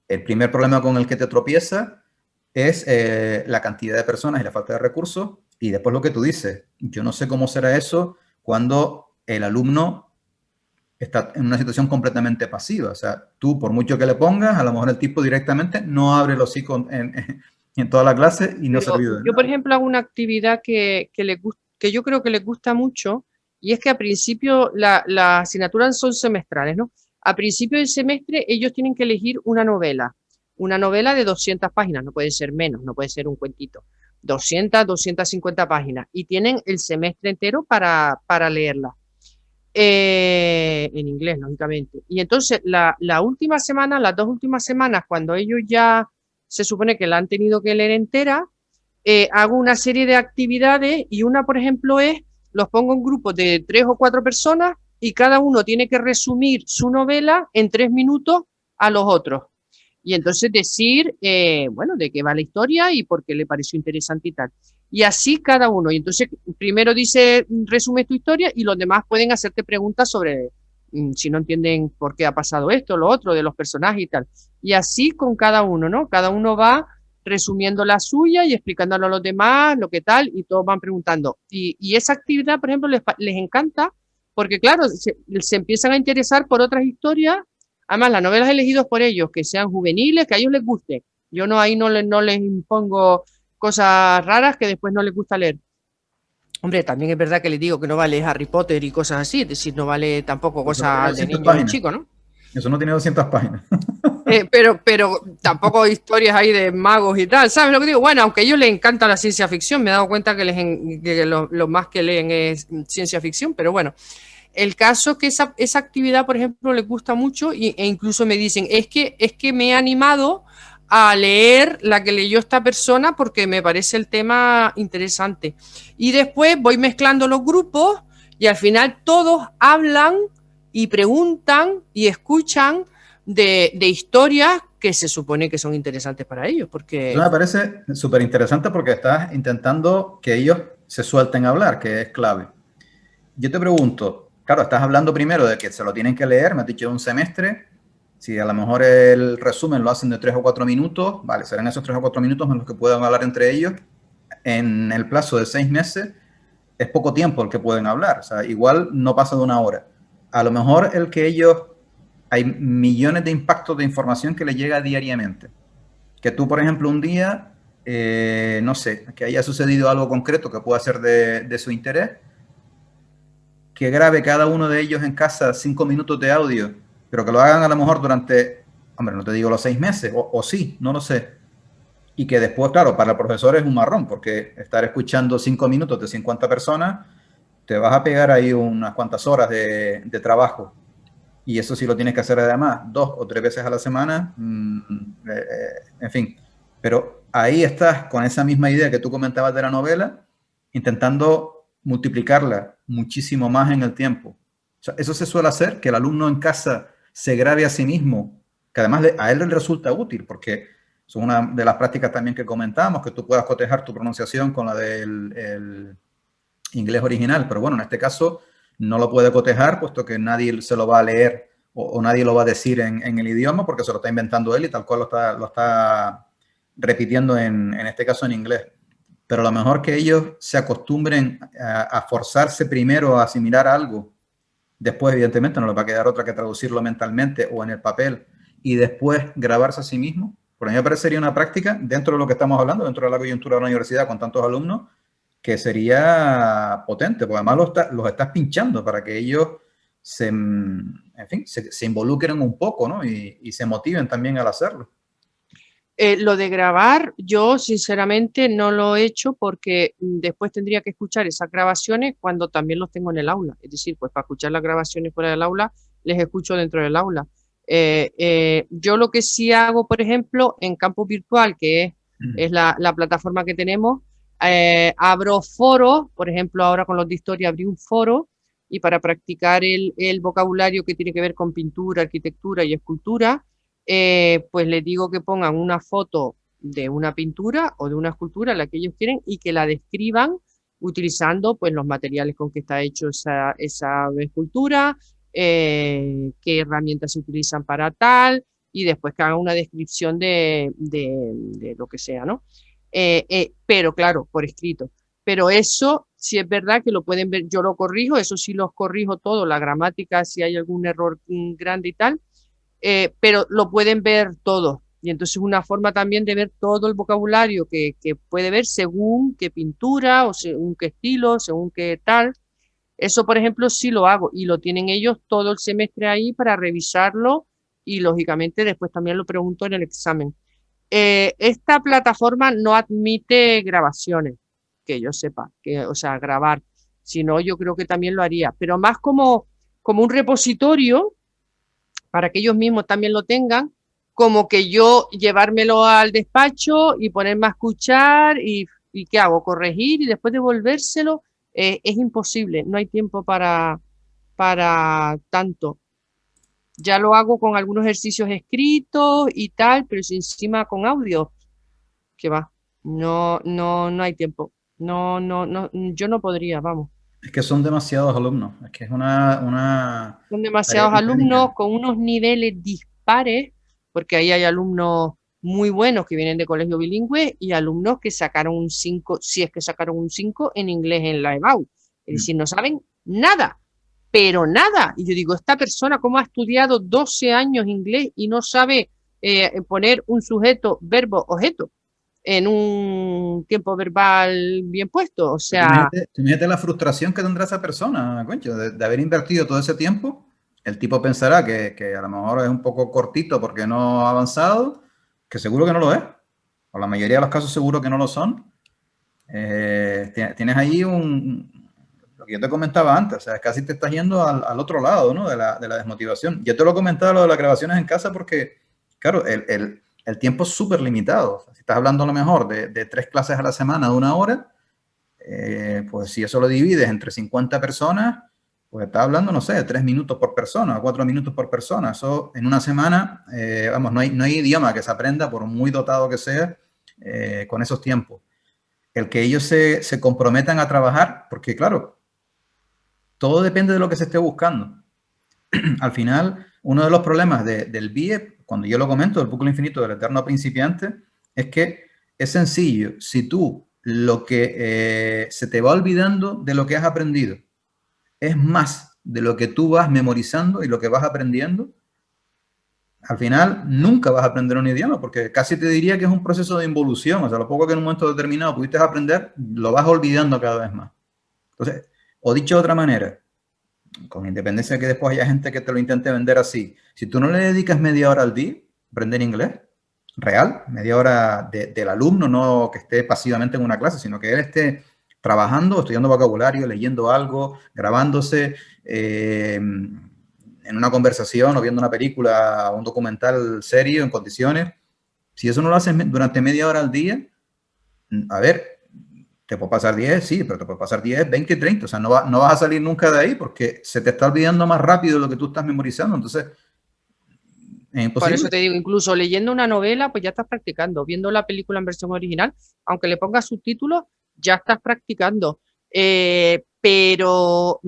el primer problema con el que te tropieza es la cantidad de personas y la falta de recursos, y después lo que tú dices. Yo no sé cómo será eso cuando el alumno está en una situación completamente pasiva. O sea, tú por mucho que le pongas, a lo mejor el tipo directamente no abre el hocico en toda la clase y no se olvida. Yo, por ejemplo, hago una actividad que yo creo que les gusta mucho, y es que a principio las asignaturas son semestrales, ¿no? A principio del semestre ellos tienen que elegir una novela de 200 páginas, no puede ser menos, no puede ser un cuentito, 200, 250 páginas, y tienen el semestre entero para leerla. En inglés, lógicamente. Y entonces la última semana, las 2 últimas semanas, cuando ellos ya se supone que la han tenido que leer entera, hago una serie de actividades, y una, por ejemplo, los pongo en grupos de 3 o 4 personas, y cada uno tiene que resumir su novela en 3 minutos a los otros. Y entonces decir, bueno, de qué va la historia y por qué le pareció interesante y tal. Y así cada uno. Y entonces primero resume tu historia, y los demás pueden hacerte preguntas sobre si no entienden por qué ha pasado esto, lo otro, de los personajes y tal. Y así con cada uno, ¿no? Cada uno va resumiendo la suya y explicándolo a los demás, lo que tal, y todos van preguntando. Y esa actividad, por ejemplo, les encanta, porque claro, se empiezan a interesar por otras historias. Además, las novelas elegidas por ellos, que sean juveniles, que a ellos les guste. Yo ahí no les impongo cosas raras que después no les gusta leer. Hombre, también es verdad que les digo que no vale Harry Potter y cosas así, es decir, no vale tampoco cosas de niños y chicos, ¿no? Eso no tiene 200 páginas. Pero tampoco historias ahí de magos y tal, ¿sabes lo que digo? Bueno, aunque a ellos les encanta la ciencia ficción, me he dado cuenta que lo más que leen es ciencia ficción, pero bueno. El caso es que esa actividad, por ejemplo, les gusta mucho, e incluso me dicen, es que me he animado a leer la que leyó esta persona porque me parece el tema interesante. Y después voy mezclando los grupos, y al final todos hablan y preguntan y escuchan de historias que se supone que son interesantes para ellos, porque... Eso me parece súper interesante porque estás intentando que ellos se suelten a hablar, que es clave. Yo te pregunto, claro, estás hablando primero de que se lo tienen que leer, me has dicho de un semestre. Si a lo mejor el resumen lo hacen de 3 o 4 minutos, vale, serán esos 3 o 4 minutos en los que puedan hablar entre ellos. En el plazo de 6 meses es poco tiempo el que pueden hablar, o sea, igual no pasa de 1 hora. A lo mejor el que ellos, hay millones de impactos de información que les llega diariamente. Que tú, por ejemplo, un día, no sé, que haya sucedido algo concreto que pueda ser de su interés, que grabe cada uno de ellos en casa 5 minutos de audio, pero que lo hagan a lo mejor durante, hombre, no te digo los 6 meses, o sí, no lo sé. Y que después, claro, para el profesor es un marrón, porque estar escuchando 5 minutos de 50 personas, te vas a pegar ahí unas cuantas horas de trabajo. Y eso sí lo tienes que hacer además 2 o 3 veces a la semana, en fin. Pero ahí estás con esa misma idea que tú comentabas de la novela, intentando multiplicarla muchísimo más en el tiempo. O sea, eso se suele hacer, que el alumno en casa se grabe a sí mismo, que además a él le resulta útil, porque es una de las prácticas también que comentamos, que tú puedas cotejar tu pronunciación con la del inglés original, pero bueno, en este caso no lo puede cotejar, puesto que nadie se lo va a leer o nadie lo va a decir en el idioma, porque se lo está inventando él y tal cual lo está repitiendo en este caso en inglés. Pero a lo mejor que ellos se acostumbren a forzarse primero a asimilar algo, después evidentemente no les va a quedar otra que traducirlo mentalmente o en el papel y después grabarse a sí mismo. Por a mí me parecería una práctica dentro de lo que estamos hablando, dentro de la coyuntura de la universidad con tantos alumnos, que sería potente, porque además los estás pinchando para que ellos en fin, se involucren un poco, ¿no? Y se motiven también al hacerlo. Lo de grabar, yo sinceramente no lo he hecho porque después tendría que escuchar esas grabaciones cuando también los tengo en el aula. Es decir, pues para escuchar las grabaciones fuera del aula, les escucho dentro del aula. Yo lo que sí hago, por ejemplo, en Campus Virtual, que es la plataforma que tenemos, abro foros, por ejemplo, ahora con los de historia abrí un foro y para practicar el vocabulario que tiene que ver con pintura, arquitectura y escultura, pues les digo que pongan una foto de una pintura o de una escultura, la que ellos quieren, y que la describan utilizando pues los materiales con que está hecho esa escultura, qué herramientas se utilizan para tal, y después que hagan una descripción de lo que sea, ¿no? Pero claro, por escrito. Pero eso sí es verdad que lo pueden ver, yo lo corrijo, eso sí los corrijo todo, la gramática, si hay algún error grande y tal, pero lo pueden ver todo. Y entonces una forma también de ver todo el vocabulario que puede ver según qué pintura o según qué estilo, según qué tal. Eso, por ejemplo, sí lo hago y lo tienen ellos todo el semestre ahí para revisarlo y lógicamente después también lo pregunto en el examen. Esta plataforma no admite grabaciones, que yo sepa, o sea, grabar. Si no, yo creo que también lo haría, pero más como un repositorio para que ellos mismos también lo tengan, como que yo llevármelo al despacho y ponerme a escuchar y ¿qué hago? Corregir y después devolvérselo. Es imposible, no hay tiempo para tanto. Ya lo hago con algunos ejercicios escritos y tal, pero si encima con audio, que va, no hay tiempo. No, yo no podría, vamos. Es que son demasiados alumnos, es que es una Son tarea demasiados alumnos titánica. con unos niveles dispares, porque ahí hay alumnos muy buenos que vienen de colegio bilingüe y alumnos que sacaron un 5, si es que sacaron un 5 en inglés en la EBAU. Es decir, no saben nada, pero nada. Y yo digo, esta persona, ¿cómo ha estudiado 12 años inglés y no sabe poner un sujeto, verbo, objeto en un tiempo verbal bien puesto? O sea, Imagínate la frustración que tendrá esa persona, concho, de haber invertido todo ese tiempo. El tipo pensará que a lo mejor es un poco cortito porque no ha avanzado, que seguro que no lo es. O la mayoría de los casos seguro que no lo son. Tienes ahí lo que yo te comentaba antes, o sea, casi te estás yendo al otro lado, ¿no? De la desmotivación. Yo te lo comentaba lo de las grabaciones en casa porque, claro, el tiempo es súper limitado. O sea, si estás hablando a lo mejor de 3 clases a la semana de 1 hora, pues si eso lo divides entre 50 personas, Pues está hablando, no sé, de 3 minutos por persona, 4 minutos por persona. Eso en una semana, vamos, no hay idioma que se aprenda, por muy dotado que sea, con esos tiempos. El que ellos se comprometan a trabajar, porque claro, todo depende de lo que se esté buscando. Al final, uno de los problemas del BIE, cuando yo lo comento, del bucle infinito del eterno principiante, es que es sencillo. Si tú lo que se te va olvidando de lo que has aprendido es más de lo que tú vas memorizando y lo que vas aprendiendo, al final nunca vas a aprender un idioma, porque casi te diría que es un proceso de involución. O sea, lo poco que en un momento determinado pudiste aprender, lo vas olvidando cada vez más. Entonces, o dicho de otra manera, con independencia de que después haya gente que te lo intente vender así, si tú no le dedicas media hora al día a aprender inglés, real, media hora del alumno, no que esté pasivamente en una clase, sino que él esté trabajando, estudiando vocabulario, leyendo algo, grabándose en una conversación o viendo una película, un documental serio en condiciones, si eso no lo haces durante media hora al día, a ver, te puede pasar 10, sí, pero te puede pasar 10, 20, 30. O sea, no vas a salir nunca de ahí porque se te está olvidando más rápido lo que tú estás memorizando. Entonces, es Por eso imposible. te digo, incluso leyendo una novela, pues ya estás practicando. Viendo la película en versión original, aunque le pongas subtítulos, ya estás practicando. Pero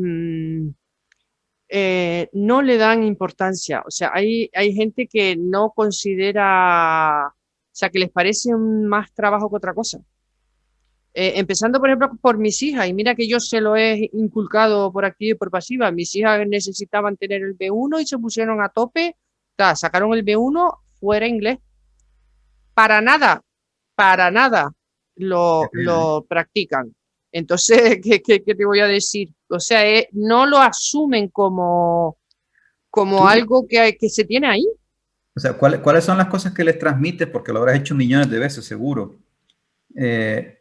no le dan importancia. O sea, hay gente que no considera, o sea, que les parece más trabajo que otra cosa. Empezando, por ejemplo, por mis hijas, y mira que yo se lo he inculcado por activa y por pasiva. Mis hijas necesitaban tener el B1 y se pusieron a tope, sacaron el B1 fuera inglés. Para nada Qué pena, ¿eh? lo practican. Entonces, ¿qué te voy a decir? O sea, no lo asumen como Tú, algo que se tiene ahí. o sea, ¿cuáles son las cosas que les transmites? Porque lo habrás hecho millones de veces, seguro. Eh,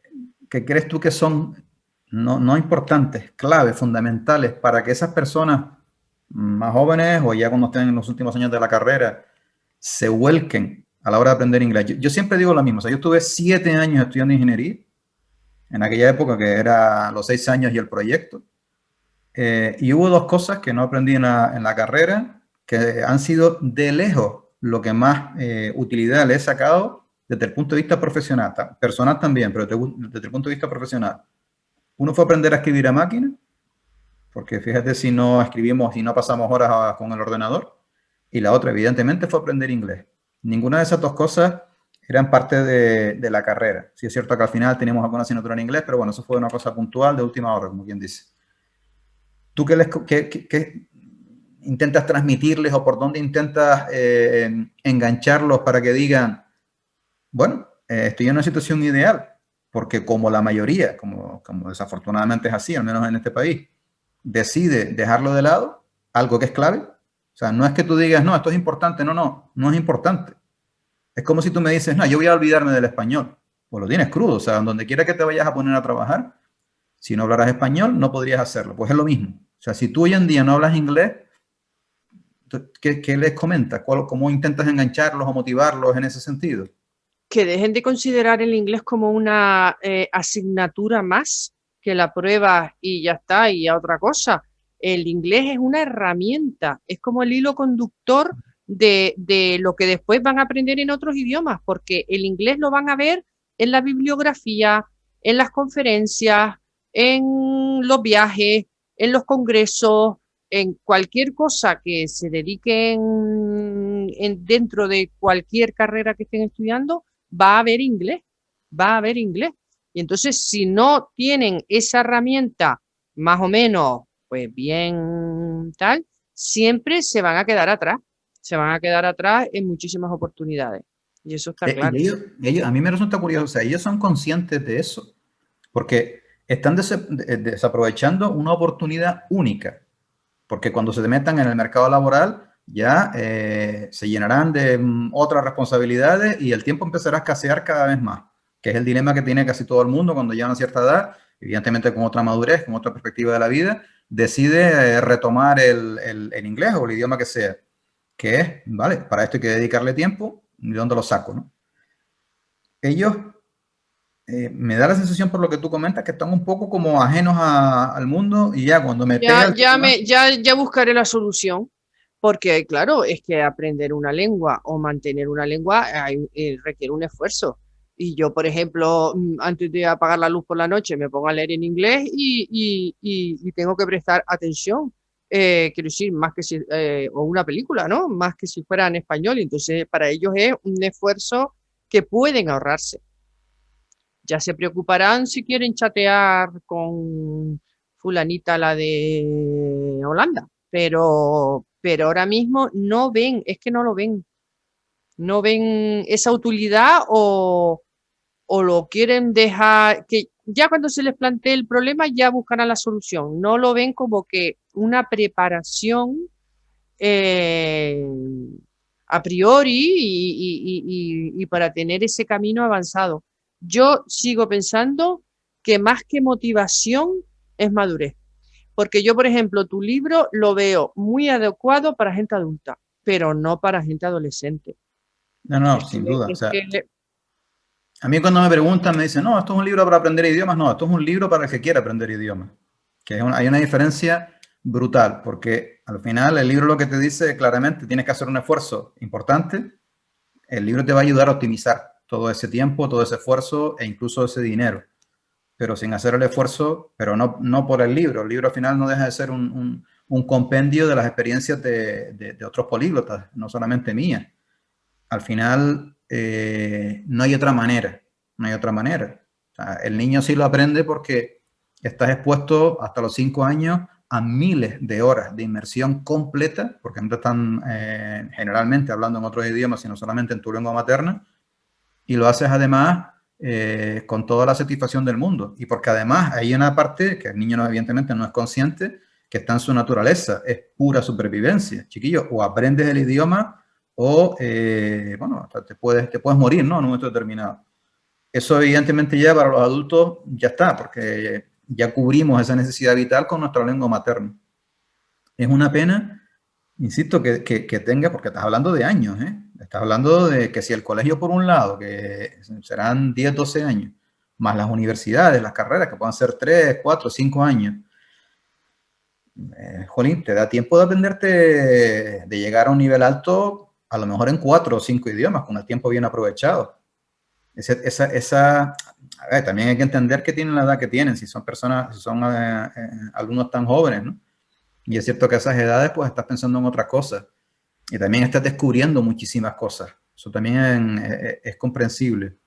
¿Qué crees tú que son no importantes, claves, fundamentales para que esas personas más jóvenes o ya cuando estén en los últimos años de la carrera se vuelquen a la hora de aprender inglés? Yo siempre digo lo mismo. O sea, yo estuve 7 años estudiando ingeniería, en aquella época que era los 6 años y el proyecto. Y hubo dos cosas que no aprendí en la carrera, que han sido de lejos lo que más utilidad le he sacado desde el punto de vista profesional, personal también, pero desde el punto de vista profesional. Uno fue aprender a escribir a máquina, porque fíjate si no escribimos y no pasamos horas con el ordenador. Y la otra, evidentemente, fue aprender inglés. Ninguna de esas dos cosas eran parte de la carrera. Sí es cierto que al final teníamos alguna asignatura en inglés, pero bueno, eso fue una cosa puntual de última hora, como quien dice. ¿Tú qué intentas transmitirles o por dónde intentas engancharlos para que digan, bueno, estoy en una situación ideal? Porque como la mayoría, como desafortunadamente es así, al menos en este país, decide dejarlo de lado, algo que es clave. O sea, no es que tú digas, no, esto es importante, no es importante. Es como si tú me dices, no, yo voy a olvidarme del español. Pues lo tienes crudo, o sea, donde quiera que te vayas a poner a trabajar, si no hablaras español, no podrías hacerlo. Pues es lo mismo. O sea, si tú hoy en día no hablas inglés, ¿qué les comentas? ¿Cómo intentas engancharlos o motivarlos en ese sentido? Que dejen de considerar el inglés como una asignatura más, que la prueba y ya está, y a otra cosa. El inglés es una herramienta, es como el hilo conductor de lo que después van a aprender en otros idiomas, porque el inglés lo van a ver en la bibliografía, en las conferencias, en los viajes, en los congresos, en cualquier cosa que se dediquen dentro de cualquier carrera que estén estudiando, va a haber inglés, va a haber inglés. Y entonces, si no tienen esa herramienta más o menos, pues bien tal, siempre se van a quedar atrás en muchísimas oportunidades. Y eso está claro. A mí me resulta curioso, o sea, ellos son conscientes de eso, porque están desaprovechando una oportunidad única, porque cuando se metan en el mercado laboral ya se llenarán de otras responsabilidades y el tiempo empezará a escasear cada vez más, que es el dilema que tiene casi todo el mundo cuando llega a una cierta edad, evidentemente con otra madurez, con otra perspectiva de la vida, decide retomar el inglés o el idioma que sea, que es, vale, para esto hay que dedicarle tiempo, ¿y de dónde lo saco? ¿No? Ellos me da la sensación por lo que tú comentas que están un poco como ajenos al mundo y ya cuando me pega el tema... Ya buscaré la solución, porque claro, es que aprender una lengua o mantener una lengua requiere un esfuerzo. Y yo, por ejemplo, antes de apagar la luz por la noche, me pongo a leer en inglés y tengo que prestar atención. Quiero decir, más que si, o una película, ¿no? Más que si fuera en español. Entonces, para ellos es un esfuerzo que pueden ahorrarse. Ya se preocuparán si quieren chatear con fulanita, la de Holanda, pero ahora mismo no ven, es que no lo ven, no ven esa utilidad o lo quieren dejar, que ya cuando se les plantee el problema ya buscarán la solución, no lo ven como que una preparación eh, a priori y para tener ese camino avanzado. Yo sigo pensando que más que motivación es madurez. Porque yo, por ejemplo, tu libro lo veo muy adecuado para gente adulta, pero no para gente adolescente. No, no, Es que, sin duda. O es sea, que a mí cuando me preguntan me dicen, no, esto es un libro para aprender idiomas. No, esto es un libro para el que quiera aprender idiomas. Hay una diferencia brutal, porque al final el libro lo que te dice claramente, tienes que hacer un esfuerzo importante. El libro te va a ayudar a optimizar todo ese tiempo, todo ese esfuerzo e incluso ese dinero, pero sin hacer el esfuerzo, pero no por el libro. El libro al final no deja de ser un compendio de las experiencias de otros políglotas, no solamente mías. Al final no hay otra manera, no hay otra manera. O sea, el niño sí lo aprende porque estás expuesto hasta los 5 años a miles de horas de inmersión completa, porque no te están generalmente hablando en otros idiomas, sino solamente en tu lengua materna, y lo haces además con toda la satisfacción del mundo. Y porque además hay una parte que el niño no, evidentemente no es consciente, que está en su naturaleza, es pura supervivencia. Chiquillo, o aprendes el idioma o, bueno, te puedes morir, ¿no? En un momento determinado. Eso evidentemente ya para los adultos ya está, porque ya cubrimos esa necesidad vital con nuestra lengua materna. Es una pena, insisto, que tenga, porque estás hablando de años, ¿eh? Estás hablando de que si el colegio por un lado, que serán 10, 12 años, más las universidades, las carreras, que puedan ser 3, 4, 5 años, jolín, te da tiempo de aprenderte, de llegar a un nivel alto, a lo mejor en 4 o 5 idiomas, con el tiempo bien aprovechado. A ver, también hay que entender que tienen la edad que tienen, si son personas, si son alumnos tan jóvenes, ¿no? Y es cierto que a esas edades pues estás pensando en otras cosas y también estás descubriendo muchísimas cosas. Eso también es comprensible.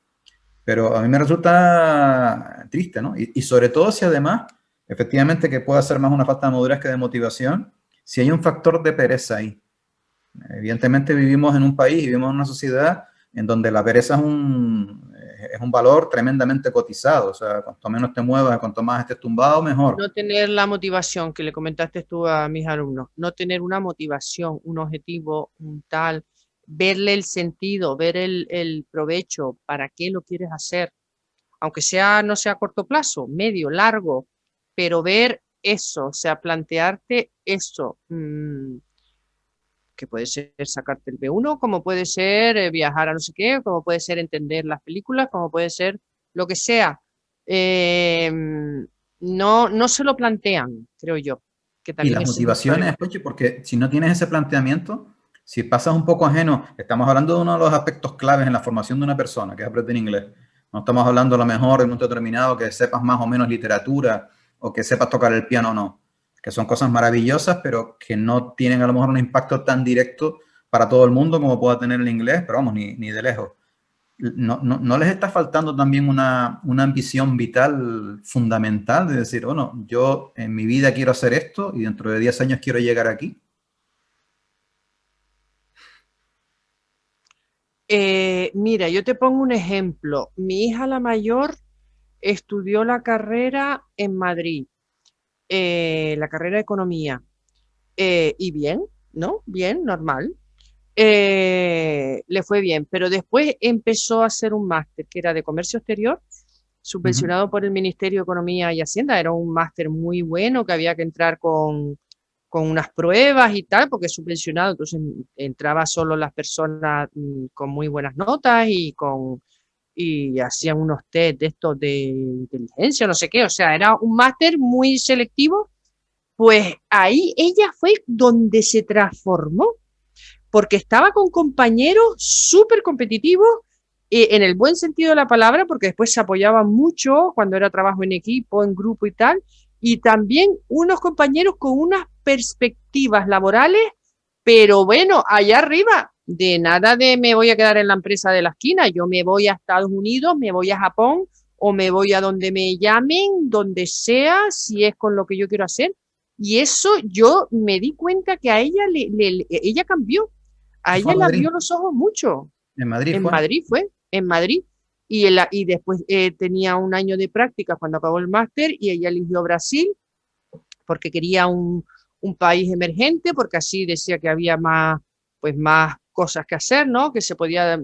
Pero a mí me resulta triste, ¿no? Y sobre todo si además, efectivamente, que puede ser más una falta de madurez que de motivación, si hay un factor de pereza ahí. Evidentemente vivimos en un país, vivimos en una sociedad en donde la pereza es un valor tremendamente cotizado. O sea, cuanto menos te muevas, cuanto más estés tumbado, mejor. no tener la motivación que le comentaste tú a mis alumnos, no tener una motivación, un objetivo, un tal, verle el sentido, ver el provecho, para qué lo quieres hacer, aunque sea, no sea a corto plazo, medio, largo, pero ver eso, o sea, plantearte eso, que puede ser sacarte el B1, como puede ser viajar a no sé qué, como puede ser entender las películas, como puede ser lo que sea. Eh, no se lo plantean, creo yo, que Y también las ese es un motivaciones, problema. Pochi, porque si no tienes ese planteamiento, si pasas un poco ajeno, estamos hablando de uno de los aspectos claves en la formación de una persona, que es aprender inglés. No estamos hablando a lo mejor en un determinado que sepas más o menos literatura o que sepas tocar el piano o no, que son cosas maravillosas, pero que no tienen a lo mejor un impacto tan directo para todo el mundo como pueda tener el inglés, pero vamos, ni de lejos. ¿No les está faltando también una ambición vital fundamental de decir, bueno, yo en mi vida quiero hacer esto y dentro de 10 años quiero llegar aquí? Mira, yo te pongo un ejemplo. Mi hija la mayor estudió la carrera en Madrid, la carrera de economía. Y bien, ¿no? Bien, normal. Le fue bien, pero después empezó a hacer un máster que era de comercio exterior, Ujú. subvencionado por el Ministerio de Economía y Hacienda. Era un máster muy bueno que había que entrar con unas pruebas y tal, porque es subvencionado, entonces entraba solo las personas con muy buenas notas y con y hacían unos test de estos de inteligencia, no sé qué, o sea, era un máster muy selectivo. Pues ahí ella fue donde se transformó, porque estaba con compañeros súper competitivos, en el buen sentido de la palabra, porque después se apoyaban mucho cuando era trabajo en equipo, en grupo y tal, y también unos compañeros con unas perspectivas laborales, pero bueno, allá arriba, de nada de me voy a quedar en la empresa de la esquina, yo me voy a Estados Unidos, me voy a Japón o me voy a donde me llamen, donde sea, si es con lo que yo quiero hacer. Y eso yo me di cuenta que a ella ella cambió, a Eso fue ella en le abrió Madrid. los ojos mucho. En Madrid En fue. Madrid fue, en Madrid. Y después tenía un año de práctica cuando acabó el máster y ella eligió Brasil porque quería un país emergente, porque así decía que había más, pues más cosas que hacer, ¿no? Que se podía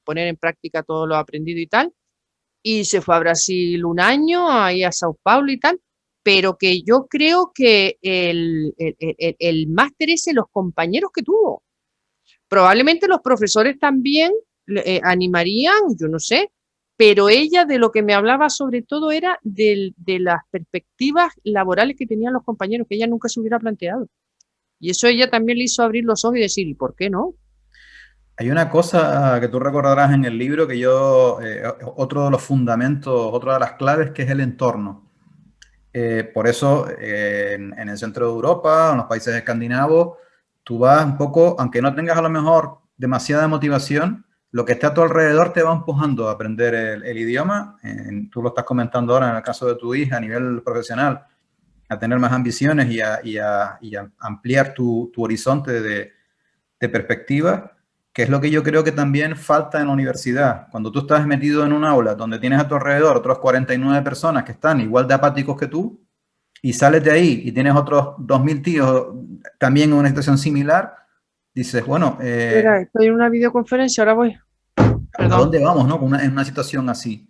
poner en práctica todo lo aprendido y tal. Y se fue a Brasil un año, ahí a Sao Paulo y tal. Pero que yo creo que el máster ese, los compañeros que tuvo, probablemente los profesores también animarían, yo no sé, pero ella de lo que me hablaba sobre todo era de las perspectivas laborales que tenían los compañeros, que ella nunca se hubiera planteado. Y eso ella también le hizo abrir los ojos y decir, ¿y por qué no? Hay una cosa que tú recordarás en el libro que yo, otro de los fundamentos, otra de las claves, que es el entorno. Por eso, en el centro de Europa, en los países escandinavos, tú vas un poco, aunque no tengas a lo mejor demasiada motivación, lo que está a tu alrededor te va empujando a aprender el idioma. Tú lo estás comentando ahora en el caso de tu hija a nivel profesional, a tener más ambiciones y a ampliar tu horizonte de perspectiva, que es lo que yo creo que también falta en la universidad. Cuando tú estás metido en un aula donde tienes a tu alrededor otros 49 personas que están igual de apáticos que tú, y sales de ahí y tienes otros 2000 tíos también en una situación similar, dices, bueno, Espera, estoy en una videoconferencia, ahora voy. ¿a Perdón. dónde vamos, no? En una situación así.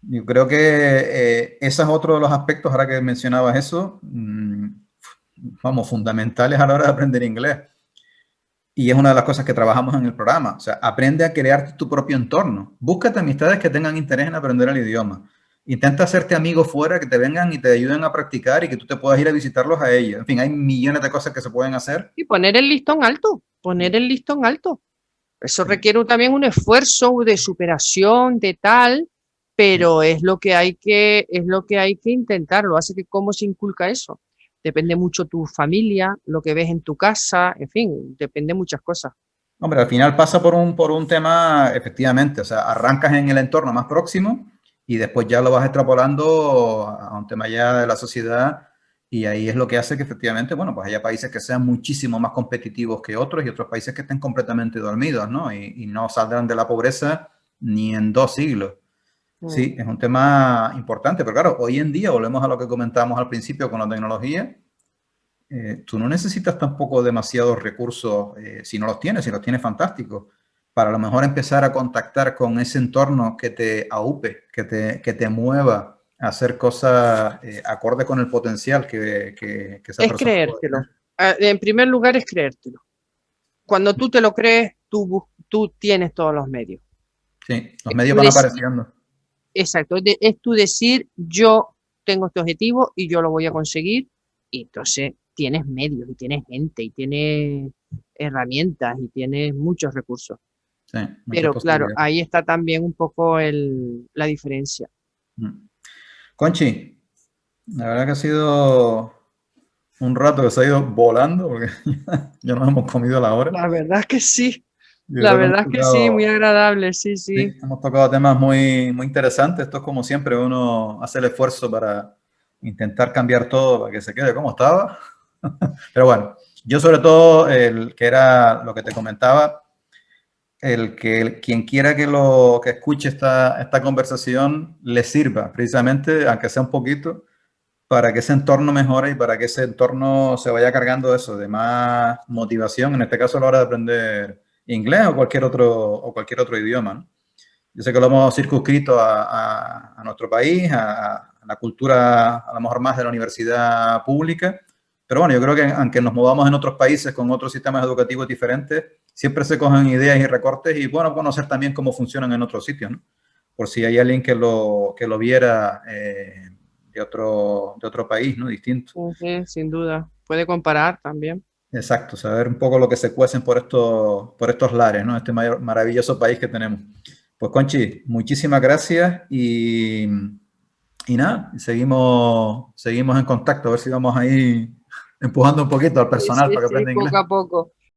Yo creo que ese es otro de los aspectos, ahora que mencionabas eso, vamos, fundamentales a la hora de aprender inglés. Y es una de las cosas que trabajamos en el programa. O sea, aprende a crear tu propio entorno. Búscate amistades que tengan interés en aprender el idioma. Intenta hacerte amigos fuera que te vengan y te ayuden a practicar y que tú te puedas ir a visitarlos a ellos. En fin, hay millones de cosas que se pueden hacer. Y poner el listón alto, poner el listón alto. Eso Sí, requiere también un esfuerzo de superación, de tal, sí. pero es lo que hay que intentar. Lo hace que cómo se inculca eso. Depende mucho tu familia, lo que ves en tu casa, en fin, depende muchas cosas. Hombre, al final pasa por un tema, efectivamente. O sea, arrancas en el entorno más próximo y después ya lo vas extrapolando a un tema ya de la sociedad. Y ahí es lo que hace que efectivamente, bueno, pues haya países que sean muchísimo más competitivos que otros y otros países que estén completamente dormidos, ¿no? Y no saldrán de la pobreza ni en 2 siglos. Mm. Sí, es un tema importante, pero claro, hoy en día, volvemos a lo que comentábamos al principio con la tecnología, tú no necesitas tampoco demasiados recursos, si no los tienes, si los tienes, fantástico, para a lo mejor empezar a contactar con ese entorno que te aupe, que te mueva a hacer cosas acorde con el potencial que esa Es persona puede creértelo. tener. En primer lugar, es creértelo. Cuando tú te lo crees, tú tienes todos los medios. Sí, los Es medios tú van decir, apareciendo. exacto, es tú decir, yo tengo este objetivo y yo lo voy a conseguir, y entonces tienes medios y tienes gente y tienes herramientas y tienes muchos recursos. Sí, muchas Pero claro, posibilidades. ahí está también un poco la diferencia. Mm. Conchi, la verdad que ha sido un rato que se ha ido volando porque ya nos hemos comido la hora. La verdad es que sí, Yo la creo que verdad es que sí, muy agradable, sí, sí, sí. hemos tocado temas muy, muy interesantes. Esto es como siempre, uno hace el esfuerzo para intentar cambiar todo para que se quede como estaba. Pero bueno, yo sobre todo, el que era lo que te comentaba, quien quiera que escuche esta conversación le sirva, precisamente, aunque sea un poquito, para que ese entorno mejore y para que ese entorno se vaya cargando eso, de más motivación, en este caso a la hora de aprender inglés o cualquier otro idioma, ¿no? Yo sé que lo hemos circunscrito a nuestro país, a la cultura a lo mejor más de la universidad pública, Pero bueno, yo creo que aunque nos movamos en otros países con otros sistemas educativos diferentes, siempre se cogen ideas y recortes y bueno, conocer también cómo funcionan en otros sitios, ¿no? Por si hay alguien que lo viera de otro país, ¿no? Distinto. Sí, sin duda. Puede comparar también. Exacto, saber un poco lo que se cuecen por estos lares, ¿no? Este maravilloso país que tenemos. Pues Conchi, muchísimas gracias y nada, seguimos en contacto, a ver si vamos ahí empujando un poquito al personal Sí, para que sí, aprenda inglés. poco a poco.